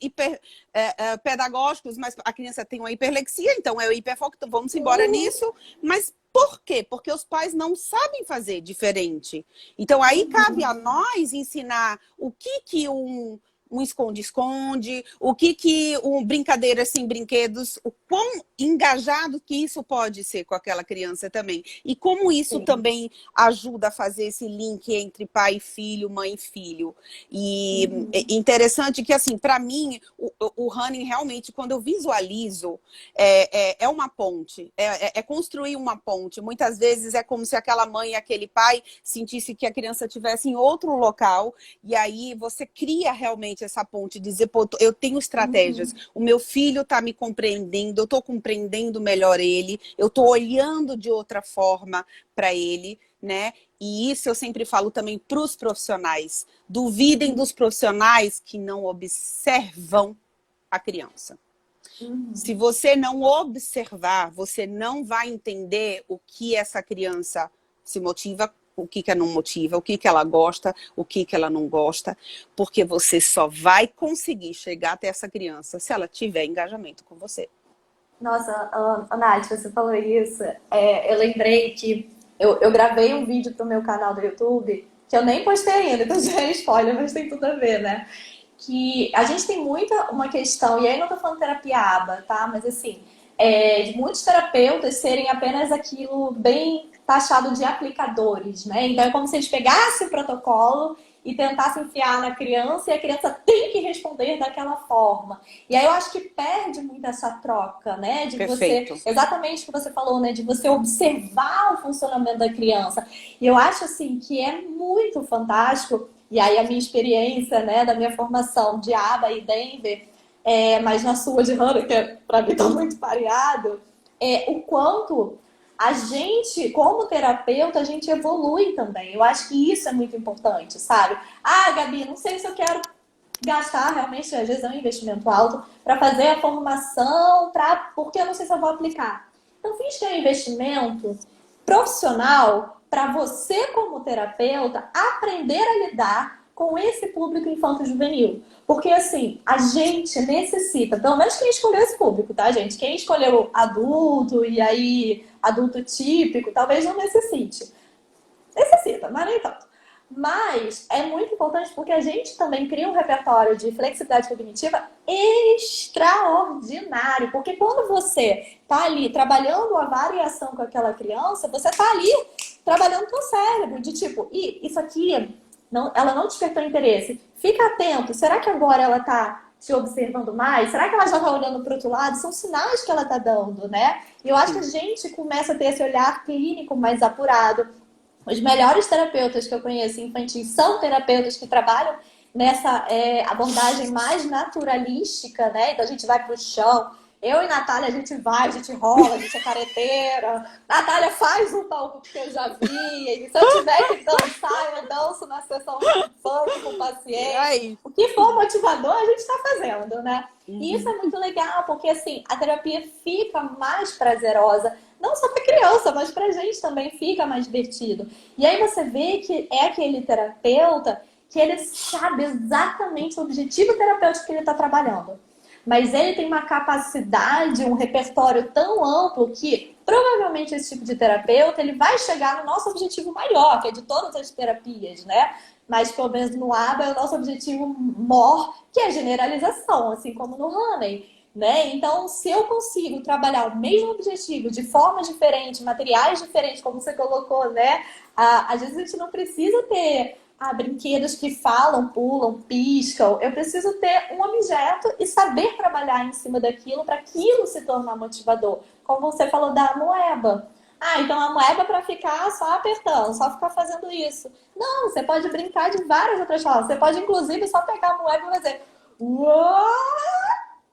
pedagógicos, mas a criança tem uma hiperlexia, então é o hiperfoco, então vamos embora Uhum. nisso. Mas por quê? Porque os pais não sabem fazer diferente. Então, aí cabe a nós ensinar o que um esconde-esconde, o que um brincadeira sem brinquedos, o quão engajado que isso pode ser com aquela criança também. E como isso Sim. também ajuda a fazer esse link entre pai e filho, mãe e filho. E é Uhum. interessante que, assim, para mim, o Running realmente, quando eu visualizo, é uma ponte, é construir uma ponte. Muitas vezes é como se aquela mãe e aquele pai sentisse que a criança estivesse em outro local, e aí você cria realmente essa ponte, dizer, pô, eu tenho estratégias, Uhum. o meu filho está me compreendendo, eu estou compreendendo melhor ele, eu estou olhando de outra forma para ele, né? E isso eu sempre falo também para os profissionais. Duvidem dos profissionais que não observam a criança. Se você não observar, você não vai entender o que essa criança se motiva, o que ela não motiva, o que ela gosta, o que ela não gosta, porque você só vai conseguir chegar até essa criança se ela tiver engajamento com você. Nossa, Nath, você falou isso. Eu lembrei que eu gravei um vídeo pro meu canal do YouTube, que eu nem postei ainda, então já é spoiler, mas tem tudo a ver, né? Que a gente tem muita uma questão, e aí não tô falando terapia aba, tá? Mas assim, de muitos terapeutas serem apenas aquilo bem taxado de aplicadores, né? Então é como se eles pegassem o protocolo e tentassem enfiar na criança e a criança tem que responder daquela forma. E aí eu acho que perde muito essa troca, né? De Perfeito. você, exatamente o que você falou, né? De você observar o funcionamento da criança. E eu acho assim que é muito fantástico. E aí a minha experiência, né, da minha formação de ABA e Denver, mas na sua de Hannah, que para mim está muito pareado, o quanto a gente, como terapeuta, a gente evolui também. Eu acho que isso é muito importante, sabe? Ah, Gabi, não sei se eu quero gastar realmente, às vezes é um investimento alto, para fazer a formação, porque eu não sei se eu vou aplicar. Então, finge que é um investimento profissional para você, como terapeuta, aprender a lidar com esse público infanto-juvenil. Porque, assim, a gente necessita, pelo menos quem escolheu esse público, tá, gente? Quem escolheu adulto e aí adulto típico, talvez não necessite. Necessita, mas nem tanto. Mas é muito importante porque a gente também cria um repertório de flexibilidade cognitiva extraordinário. Porque quando você está ali trabalhando a variação com aquela criança, você está ali trabalhando com o cérebro. De tipo, isso aqui, não, ela não despertou interesse. Fica atento. Será que agora ela está te observando mais? Será que ela já está olhando para o outro lado? São sinais que ela está dando, né? E eu acho que a gente começa a ter esse olhar clínico mais apurado. Os melhores terapeutas que eu conheço infantis são terapeutas que trabalham nessa abordagem mais naturalística, né? Então a gente vai pro chão. Eu e Natália, a gente vai, a gente rola, a gente é careteira. Natália faz um palco que eu já vi. E se eu tiver que dançar, eu danço na sessão de funk com o paciente. O que for motivador, a gente está fazendo, né? E isso é muito legal, porque assim, a terapia fica mais prazerosa. Não só para criança, mas para a gente também fica mais divertido. E aí você vê que é aquele terapeuta que ele sabe exatamente o objetivo terapêutico que ele está trabalhando. Mas ele tem uma capacidade, um repertório tão amplo que provavelmente esse tipo de terapeuta ele vai chegar no nosso objetivo maior, que é de todas as terapias, né? Mas pelo menos no ABA é o nosso objetivo maior, que é a generalização, assim como no Honey. Né? Então, se eu consigo trabalhar o mesmo objetivo de forma diferente, materiais diferentes, como você colocou, né? Às vezes a gente não precisa ter brinquedos que falam, pulam, piscam. Eu preciso ter um objeto e saber trabalhar em cima daquilo para aquilo se tornar motivador. Como você falou da moeba. Então a moeba é para ficar só apertando, só ficar fazendo isso. Não, você pode brincar de várias outras formas. Você pode, inclusive, só pegar a moeba e fazer... Uou!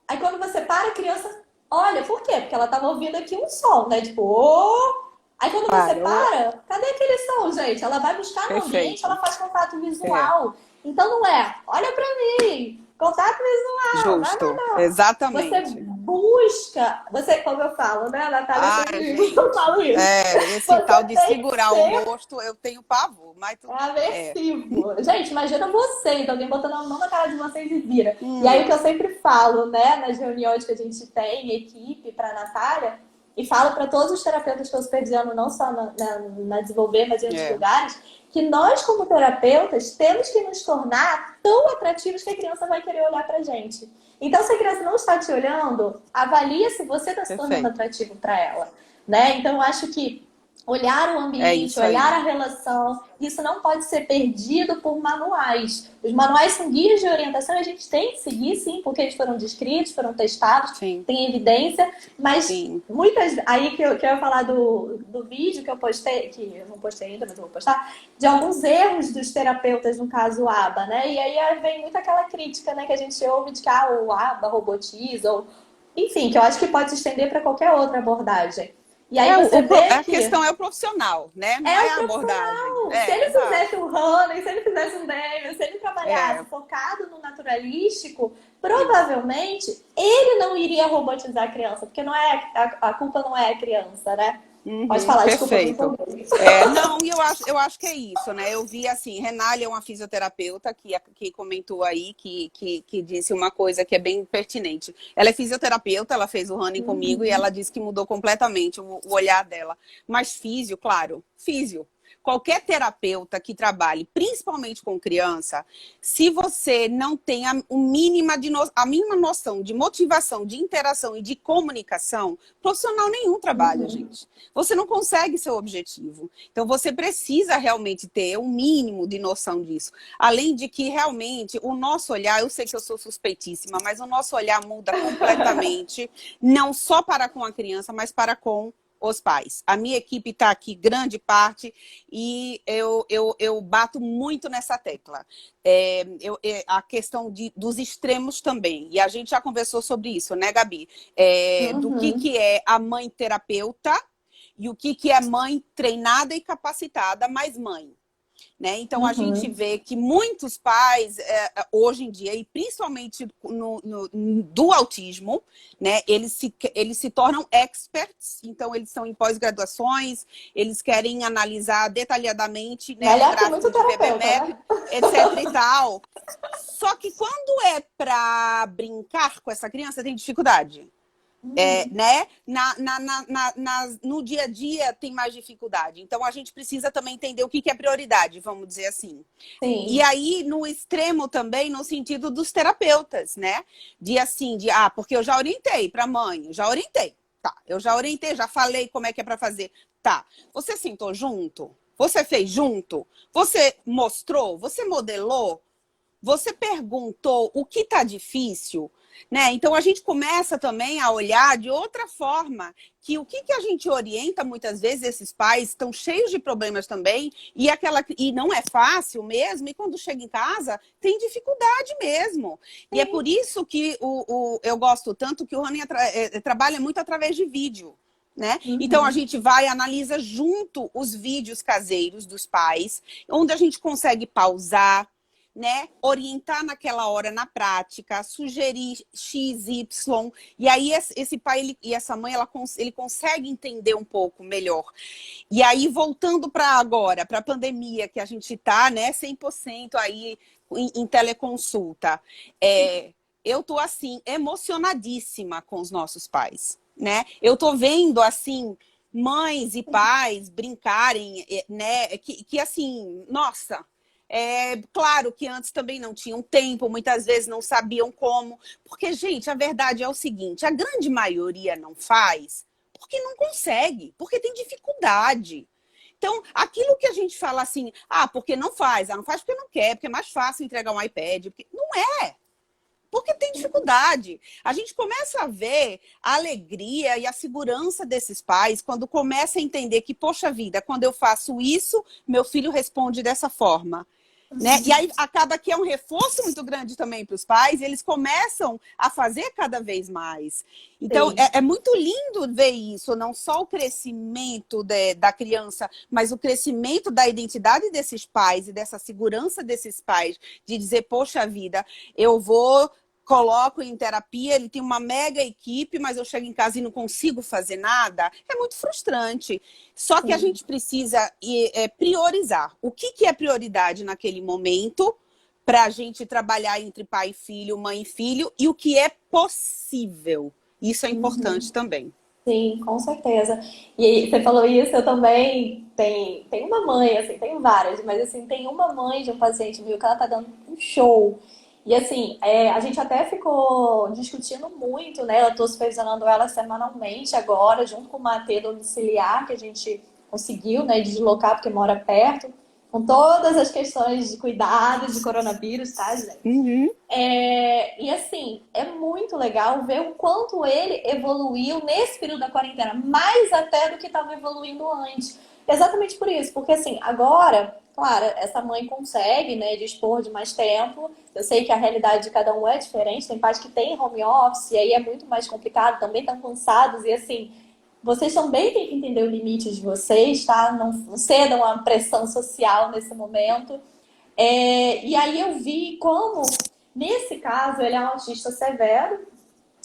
Aí quando você para, a criança olha, por quê? Porque ela tava ouvindo aqui um som, né? Tipo, oh! Aí quando você para, cadê aquele som, gente? Ela vai buscar no ambiente, ela faz contato visual. Então não é, olha pra mim, contato visual. Justo, Não. exatamente. Você busca, como eu falo, né, Natália? Eu falo isso. Esse você tal de segurar o gosto, eu tenho pavor, mas tudo aversivo. Gente, imagina vocês, alguém botando a mão na cara de vocês e vira. E aí o que eu sempre falo, né, nas reuniões que a gente tem, equipe, pra Natália, e falo para todos os terapeutas que eu supervisiono, não só na Desenvolver, mas em outros lugares, que nós, como terapeutas, temos que nos tornar tão atrativos que a criança vai querer olhar pra gente. Então, se a criança não está te olhando, avalia se você está se tornando atrativo para ela. Né? Então, eu acho que olhar o ambiente, olhar a relação, isso não pode ser perdido por manuais. Os manuais são guias de orientação e a gente tem que seguir, sim, porque eles foram descritos, foram testados, tem evidência, mas muitas... Aí que eu ia falar do vídeo que eu postei, que eu não postei ainda, mas eu vou postar, de alguns erros dos terapeutas, no caso ABA, né? E aí vem muito aquela crítica, né, que a gente ouve de que o ABA robotiza, ou... enfim, que eu acho que pode se estender para qualquer outra abordagem. E aí você vê A que questão é o profissional, né? Não é é o a abordagem. profissional. Se É, ele fizesse exato. um running, se ele fizesse um Daniel, se ele É, trabalhasse focado no naturalístico, provavelmente ele não iria robotizar a criança, porque não é a culpa não é a criança, né? Pode uhum, falar, desculpa, eu me perfeito. empolguei. Não, e eu acho que é isso, né? Eu vi assim, Renália é uma fisioterapeuta que comentou aí, que disse uma coisa que é bem pertinente. Ela é fisioterapeuta, ela fez o running comigo e ela Uhum, disse que mudou completamente o olhar dela. Mas físio, claro, físio. Qualquer terapeuta que trabalhe, principalmente com criança, se você não tem a mínima noção de motivação, de interação e de comunicação, profissional nenhum trabalha, uhum. gente. Você não consegue seu objetivo. Então, você precisa realmente ter um mínimo de noção disso. Além de que, realmente, o nosso olhar, eu sei que eu sou suspeitíssima, mas o nosso olhar muda completamente, não só para com a criança, mas para com os pais. A minha equipe está aqui, grande parte, e eu bato muito nessa tecla. A questão dos extremos também. E a gente já conversou sobre isso, né, Gabi? Do Uhum, que é a mãe terapeuta e o que é mãe treinada e capacitada, mas mãe. Né? Então, a gente uhum. vê que muitos pais, hoje em dia, e principalmente do autismo, né, eles se tornam experts, então eles estão em pós-graduações, eles querem analisar detalhadamente, né, Melhor que muito gráfico de terapeuta, VB-MAP, né? etc e tal. Só que quando é para brincar com essa criança, tem dificuldade. Uhum. Né? No dia a dia tem mais dificuldade. Então a gente precisa também entender o que é prioridade, vamos dizer assim. E Sim. aí, no extremo também, no sentido dos terapeutas, né? De assim, porque eu já orientei para a mãe, já orientei. Tá, eu já orientei, já falei como é que é para fazer. Tá, você sentou junto? Você fez junto? Você mostrou? Você modelou? Você perguntou o que está difícil, né? Então a gente começa também a olhar de outra forma que o que a gente orienta muitas vezes esses pais estão cheios de problemas também e não é fácil mesmo e quando chega em casa tem dificuldade mesmo e é Sim. por isso que eu gosto tanto que o Rani trabalha muito através de vídeo. Né? Então a Uhum. gente vai e analisa junto os vídeos caseiros dos pais, onde a gente consegue pausar, né, orientar naquela hora na prática, sugerir X, Y, e aí esse pai e essa mãe, ele consegue entender um pouco melhor. E aí, voltando para agora, para a pandemia, que a gente está, né, 100% aí em teleconsulta, eu tô assim, emocionadíssima com os nossos pais, né? Eu tô vendo, assim, mães e pais brincarem, né, que assim, nossa, claro que antes também não tinham tempo, muitas vezes não sabiam como. Porque, gente, a verdade é o seguinte: a grande maioria não faz porque não consegue, porque tem dificuldade. Então, aquilo que a gente fala assim, porque não faz, não faz porque não quer, porque é mais fácil entregar um iPad. Não é, porque tem dificuldade. A gente começa a ver a alegria e a segurança desses pais quando começa a entender que, poxa vida, quando eu faço isso, meu filho responde dessa forma. Né? E aí acaba que é um reforço muito grande também para os pais, e eles começam a fazer cada vez mais. Então, Sim. é muito lindo ver isso, não só o crescimento da criança, mas o crescimento da identidade desses pais e dessa segurança desses pais, de dizer, poxa vida, eu vou, coloco em terapia, ele tem uma mega equipe, mas eu chego em casa e não consigo fazer nada. É muito frustrante. Só que a Sim. gente precisa priorizar. O que é prioridade naquele momento para a gente trabalhar entre pai e filho, mãe e filho, e o que é possível. Isso é importante Uhum. também. Sim, com certeza. E aí, você falou isso, eu também tenho uma mãe, assim, tenho várias, mas assim, tem uma mãe de um paciente meu que ela tá dando um show. E assim, a gente até ficou discutindo muito, né? Eu tô supervisionando ela semanalmente agora, junto com o Matê domiciliar, que a gente conseguiu, né, deslocar porque mora perto, com todas as questões de cuidados de coronavírus, tá, gente? Uhum. E assim, é muito legal ver o quanto ele evoluiu nesse período da quarentena, mais até do que estava evoluindo antes. Exatamente por isso, porque assim, agora, claro, essa mãe consegue, né, dispor de mais tempo. Eu sei que a realidade de cada um é diferente, tem pais que têm home office, e aí é muito mais complicado, também estão cansados, e assim, vocês também têm que entender o limite de vocês, tá? Não cedam à pressão social nesse momento. E aí eu vi como, nesse caso, ele é um autista severo,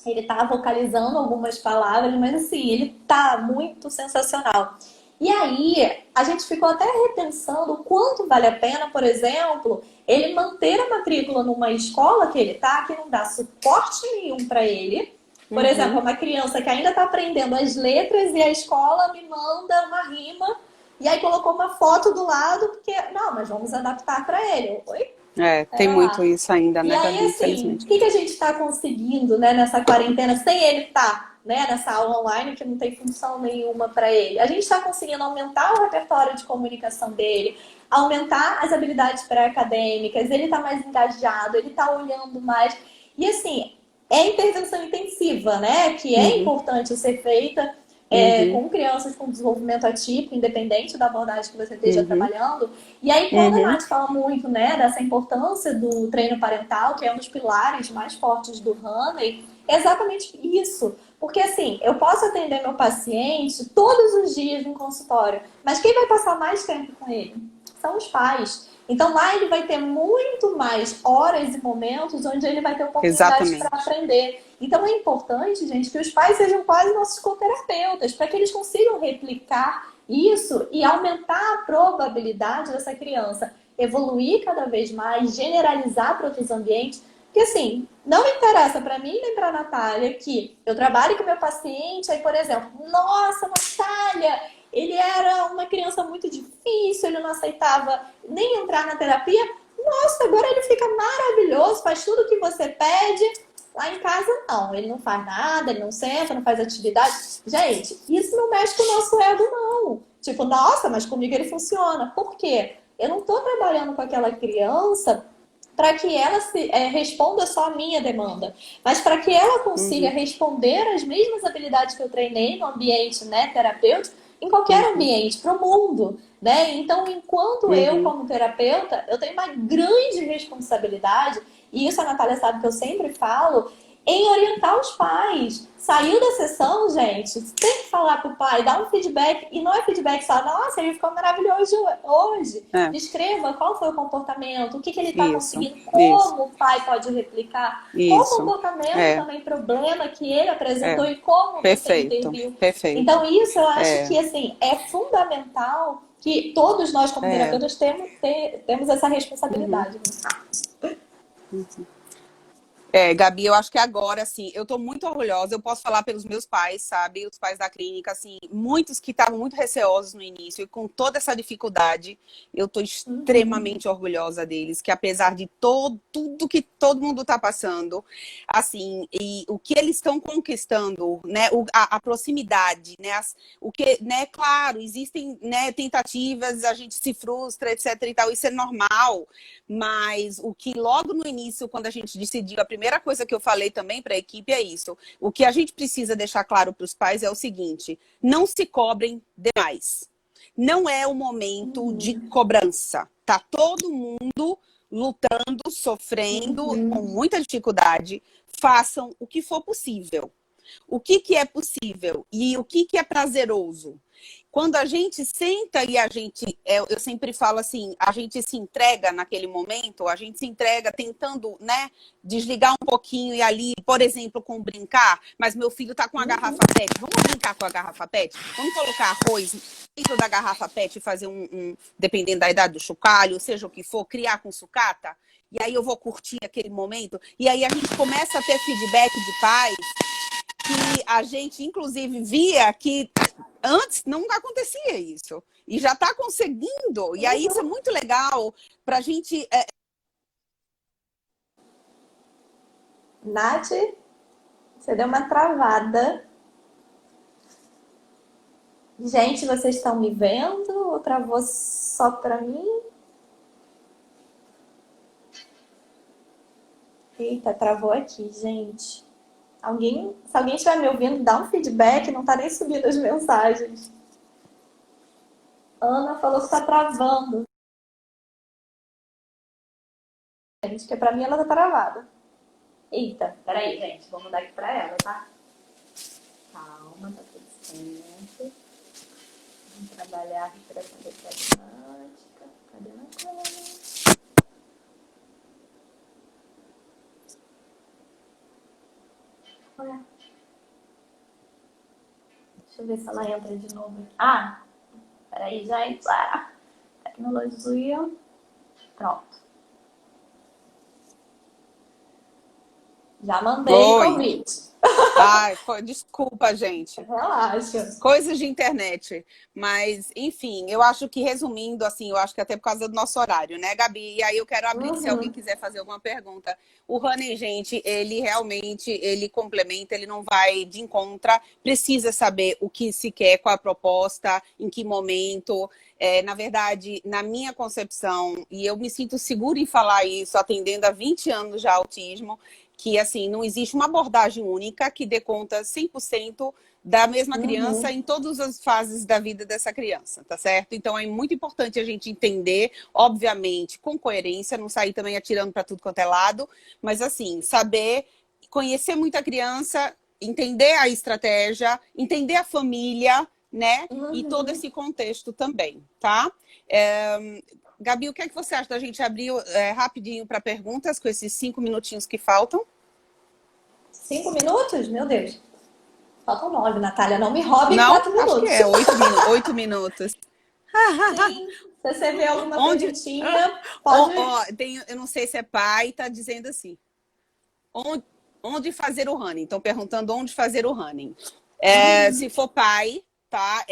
ele tá vocalizando algumas palavras, mas assim, ele tá muito sensacional. E aí, a gente ficou até repensando o quanto vale a pena, por exemplo, ele manter a matrícula numa escola que ele tá, que não dá suporte nenhum para ele. Por exemplo, Uhum. uma criança que ainda está aprendendo as letras e a escola me manda uma rima e aí colocou uma foto do lado, porque, não, mas vamos adaptar para ele. Oi? É, tem Pera muito lá. isso ainda, E né, aí, Gabi? assim, o Infelizmente. que que a gente está conseguindo, né, nessa quarentena, sem ele estar, né, nessa aula online que não tem função nenhuma para ele? A gente está conseguindo aumentar o repertório de comunicação dele, aumentar as habilidades pré-acadêmicas, ele está mais engajado, ele está olhando mais. E, assim, é intervenção intensiva, né, que é Uhum. importante ser feita Uhum. com crianças com desenvolvimento atípico, independente da abordagem que você esteja Uhum. trabalhando. E aí, quando a Uhum. Nath fala muito, né, dessa importância do treino parental, que é um dos pilares mais fortes do Honey, é exatamente isso. Porque, assim, eu posso atender meu paciente todos os dias no consultório, mas quem vai passar mais tempo com ele? São os pais. Então, lá ele vai ter muito mais horas e momentos onde ele vai ter oportunidades para Exatamente. aprender. Então, é importante, gente, que os pais sejam quase nossos coterapeutas, para que eles consigam replicar isso e aumentar a probabilidade dessa criança evoluir cada vez mais, generalizar para outros ambientes. Porque, assim, não interessa para mim nem para a Natália que eu trabalhe com meu paciente, aí, por exemplo, nossa, Natália, ele era uma criança muito difícil, ele não aceitava nem entrar na terapia. Nossa, agora ele fica maravilhoso, faz tudo o que você pede. Lá em casa, não. Ele não faz nada, ele não senta, não faz atividade. Gente, isso não mexe com o nosso ego, não. Tipo, nossa, mas comigo ele funciona. Por quê? Eu não estou trabalhando com aquela criança para que ela responda só a minha demanda, mas para que ela consiga Uhum. responder as mesmas habilidades que eu treinei no ambiente, né, terapêutico, em qualquer Uhum. ambiente, para o mundo. Né? Então, enquanto eu, Uhum. como terapeuta, eu tenho uma grande responsabilidade, e isso a Natália sabe que eu sempre falo, em orientar os pais. Saiu da sessão, gente, tem que falar pro pai, dar um feedback, e não é feedback só, nossa, ele ficou maravilhoso hoje. É, Descreva qual foi o comportamento, o que, que ele está isso, conseguindo, isso, como o pai pode replicar, qual isso. comportamento É, também, problema que ele é. apresentou e como você Perfeito, interviu. perfeito. Então, isso eu acho É, que assim, é fundamental que todos nós, como é. terapeutas, temos essa Uhum. responsabilidade. É, Gabi, eu acho que agora, assim, eu tô muito orgulhosa. Eu posso falar pelos meus pais, sabe? Os pais da clínica, assim, muitos que estavam muito receosos no início e com toda essa dificuldade, eu tô Uhum. extremamente orgulhosa deles, que apesar de tudo que todo mundo tá passando, assim, e o que eles estão conquistando, né? A proximidade, né? O que, né? Claro, existem, né, tentativas, a gente se frustra, etc e tal, isso é normal. Mas o que logo no início, quando a gente decidiu, a primeira coisa que eu falei também para a equipe é isso. O que a gente precisa deixar claro para os pais é o seguinte: não se cobrem demais. Não é o momento de Uhum. cobrança. Tá todo mundo lutando, sofrendo, com Uhum. muita dificuldade. Façam o que for possível. O que, que é possível e o que, que é prazeroso? Quando a gente senta e a gente, eu sempre falo assim, a gente se entrega naquele momento, a gente se entrega tentando, né, desligar um pouquinho e ali, por exemplo, com brincar, mas meu filho tá com a Uhum. garrafa PET, vamos brincar com a garrafa PET? Vamos colocar arroz dentro da garrafa PET e fazer dependendo da idade do chocalho, seja o que for, criar com sucata? E aí eu vou curtir aquele momento, e aí a gente começa a ter feedback de pais que a gente, inclusive, via que antes não acontecia isso. E já está conseguindo. E aí isso é Uhum. muito legal para a gente. Nath, você deu uma travada. Gente, vocês estão me vendo ou travou só para mim? Eita, travou aqui, gente. Se alguém estiver me ouvindo, dá um feedback, não tá nem subindo as mensagens. Ana falou que tá travando, gente, que pra mim ela tá travada. Eita, peraí, gente, vou mudar aqui pra ela, tá? Calma, tá tudo Certo. Vamos trabalhar a respiração diafragmática. Cadê a Natália? Ué. Deixa eu ver se ela entra de novo aqui. Ah, peraí, gente. Tecnologia. Pronto. Já mandei Oi. convite. Ai, desculpa, gente. Relaxa. Coisas de internet. Mas, enfim, eu acho que resumindo, assim, eu acho que até por causa do nosso horário, né, Gabi? E aí eu quero abrir se alguém quiser fazer alguma pergunta. O Honey, gente, ele realmente, ele complementa, ele não vai de encontra, precisa saber o que se quer, qual a proposta, em que momento. Na verdade, na minha concepção, e eu me sinto segura em falar isso, atendendo há 20 anos já autismo, que, assim, não existe uma abordagem única que dê conta 100% da mesma criança em todas as fases da vida dessa criança, tá certo? Então, é muito importante a gente entender, obviamente, com coerência, não sair também atirando para tudo quanto é lado, mas, assim, saber conhecer muito a criança, entender a estratégia, entender a família, né? E todo esse contexto também, tá? Gabi, o que é que você acha da gente abrir rapidinho para perguntas com esses 5 minutinhos que faltam? 5 minutos? Meu Deus. Faltam 9, Natália. Não me roube Não, 4 minutos. acho que é 8 minutos. Sim. Se você vê alguma perguntinha, pode... Eu não sei se é pai, tá dizendo assim. Onde fazer o running? Estão perguntando onde fazer o running. Se for pai, tá?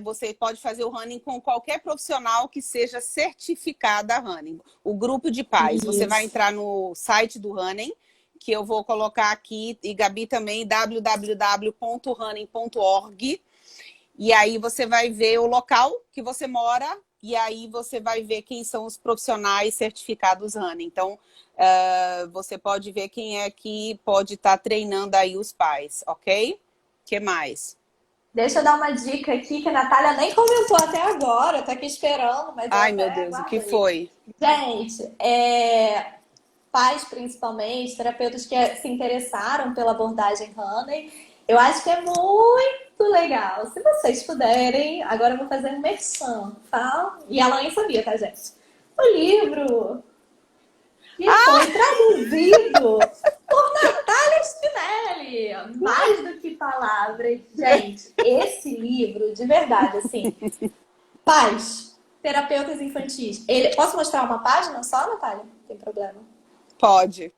Você pode fazer o running com qualquer profissional que seja certificada running. O grupo de pais. Você vai entrar no site do running, que eu vou colocar aqui, e Gabi também, www.running.org. E aí você vai ver o local que você mora, e aí você vai ver quem são os profissionais certificados running. Então, você pode ver quem é que pode estar treinando aí os pais, ok? O que mais? Deixa eu dar uma dica aqui que a Natália nem comentou até agora. Eu tô aqui esperando, mas Ai, meu Deus, o que foi? Gente, pais principalmente, terapeutas que se interessaram pela abordagem Honey, eu acho que é muito legal. Se vocês puderem, agora eu vou fazer uma imersão, tá? E ela nem sabia, tá, gente? O livro que foi traduzido por Natália Spinelli. Mais do que palavras. Gente, esse livro, de verdade, assim, pais, terapeutas infantis. Posso mostrar uma página só, Natália? Não tem problema. Pode.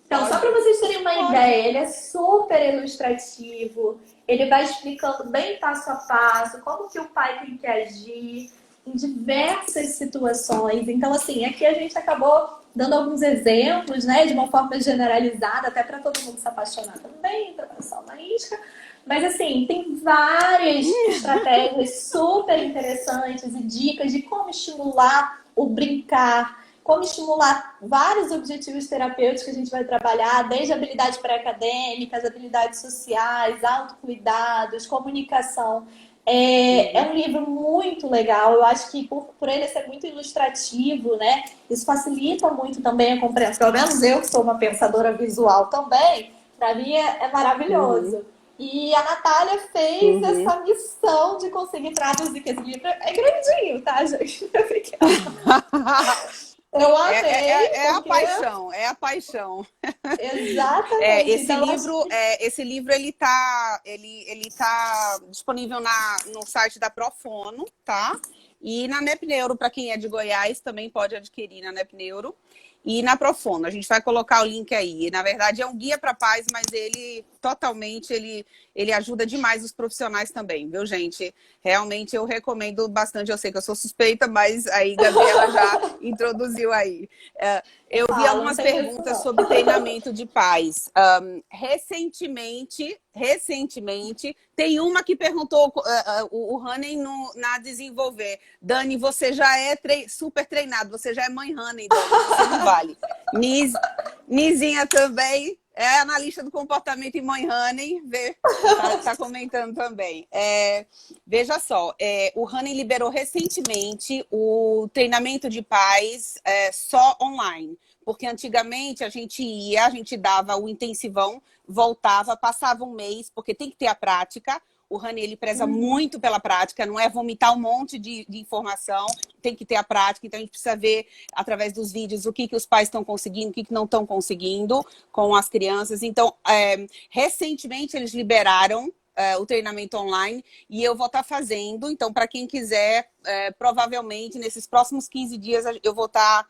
Então, só para vocês terem uma ideia, ele é super ilustrativo, ele vai explicando bem passo a passo como que o pai tem que agir em diversas situações. Então, assim, aqui a gente acabou dando alguns exemplos, né, de uma forma generalizada, até para todo mundo se apaixonar também, para passar uma isca. Mas, assim, tem várias estratégias super interessantes e dicas de como estimular o brincar, como estimular vários objetivos terapêuticos que a gente vai trabalhar, desde habilidades pré-acadêmicas, habilidades sociais, autocuidados, comunicação. É um livro muito legal. Eu acho que por ele ser muito ilustrativo, né? Isso facilita muito também a compreensão. Pelo menos eu, que sou uma pensadora visual também, para mim é maravilhoso. E a Natália fez essa missão de conseguir traduzir, que esse livro é grandinho, tá, gente? Eu amei. É a paixão. Exatamente. Esse livro ele tá disponível no site da Profono, tá? E na NepNeuro, para quem é de Goiás, também pode adquirir na NepNeuro. E na Profono, a gente vai colocar o link aí. Na verdade, é um guia para pais, mas ele ajuda demais os profissionais também, viu, gente? Realmente eu recomendo bastante. Eu sei que eu sou suspeita, mas aí Gabriela já introduziu aí. Eu vi algumas perguntas sobre treinamento de pais. Recentemente, tem uma que perguntou o Honey na Desenvolver. Dani, você já é super treinado, você já é mãe Honey, Dani, você não vale. Nizinha também É analista do comportamento em Mãe Honey, tá comentando também. Veja só, o Honey liberou recentemente o treinamento de pais só online. Porque antigamente a gente dava o intensivão, voltava, passava um mês, porque tem que ter a prática. O Honey, ele preza muito pela prática, não é vomitar um monte de informação, tem que ter a prática. Então a gente precisa ver, através dos vídeos, o que os pais estão conseguindo, o que não estão conseguindo com as crianças. Então, recentemente eles liberaram o treinamento online e eu vou estar fazendo. Então, para quem quiser, provavelmente nesses próximos 15 dias eu vou estar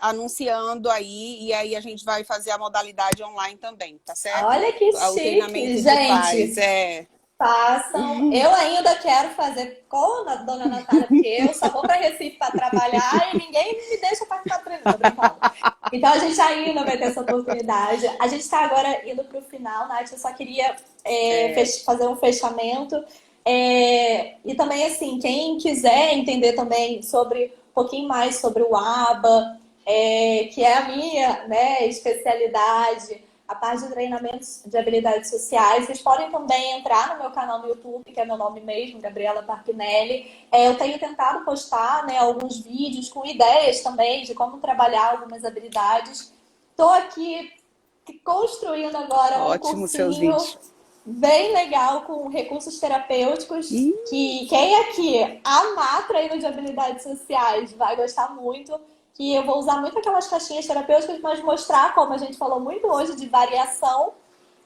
anunciando aí, e aí a gente vai fazer a modalidade online também, tá certo? Olha que O chique, treinamento de pais. gente. Façam. Eu ainda quero fazer com a dona Natália, porque eu só vou para Recife para trabalhar e ninguém me deixa participar do treinamento, tô brincando. Então a gente ainda vai ter essa oportunidade. A gente está agora indo para o final, Nath. Eu só queria fazer um fechamento. E também, assim, quem quiser entender também sobre um pouquinho mais sobre o ABA, que é a minha, né, especialidade, a parte de treinamentos de habilidades sociais. Vocês podem também entrar no meu canal no YouTube, que é meu nome mesmo, Gabriela Parpinelli. Eu tenho tentado postar, né, alguns vídeos com ideias também de como trabalhar algumas habilidades. Estou aqui construindo agora um Ótimo seus cursinho vídeos. bem legal com recursos terapêuticos, que quem aqui amar treino de habilidades sociais vai gostar muito. Que eu vou usar muito aquelas caixinhas terapêuticas, mas mostrar, como a gente falou muito hoje, de variação.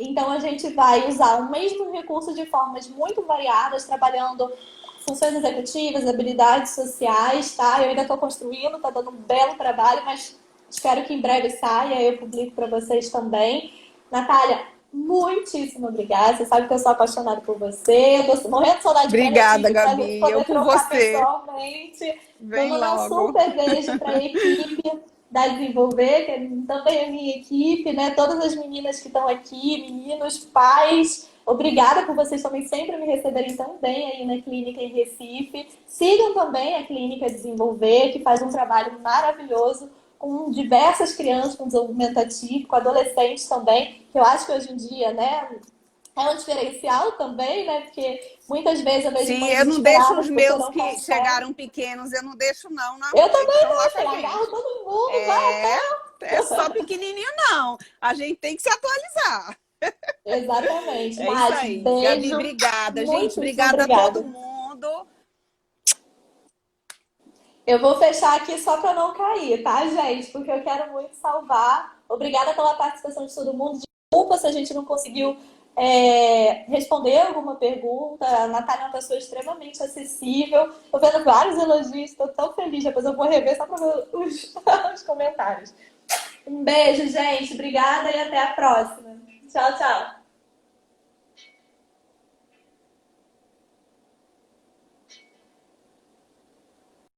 Então, a gente vai usar o mesmo recurso de formas muito variadas, trabalhando funções executivas, habilidades sociais, tá? Eu ainda estou construindo, tá dando um belo trabalho, mas espero que em breve saia, eu publico para vocês também. Natália, muitíssimo obrigada. Você sabe que eu sou apaixonada por você. Eu tô morrendo de saudade de Obrigada, Recife, Gabi. Eu poder por trocar você. pessoalmente. Vou Vem mandar um logo. super beijo para a equipe da Desenvolver, que também é minha equipe, né? Todas as meninas que estão aqui, meninos, pais. Obrigada por vocês também sempre me receberem tão bem aí na clínica em Recife. Sigam também a Clínica Desenvolver, que faz um trabalho maravilhoso com diversas crianças com desenvolvimento atípico, adolescentes também, que eu acho que hoje em dia, né, é um diferencial também, né, porque muitas vezes eu vejo Sim, mães eu não deixo desesperadas os porque meus não que conseguem. chegaram pequenos, eu não deixo não, Eu eles também estão não, lá com filha, a agarro gente. todo mundo, vai É, até... é só pequenininho não, a gente tem que se atualizar. Exatamente. É isso Nath, aí. Gabi, beijo. obrigada. Gente, Muitíssimo obrigada a todo obrigada. mundo. Eu vou fechar aqui só para não cair, tá, gente? Porque eu quero muito salvar. Obrigada pela participação de todo mundo. Desculpa se a gente não conseguiu responder alguma pergunta. A Natália é uma pessoa extremamente acessível. Estou vendo vários elogios, estou tão feliz. Depois eu vou rever só para ver os comentários. Um beijo, gente. Obrigada e até a próxima. Tchau, tchau.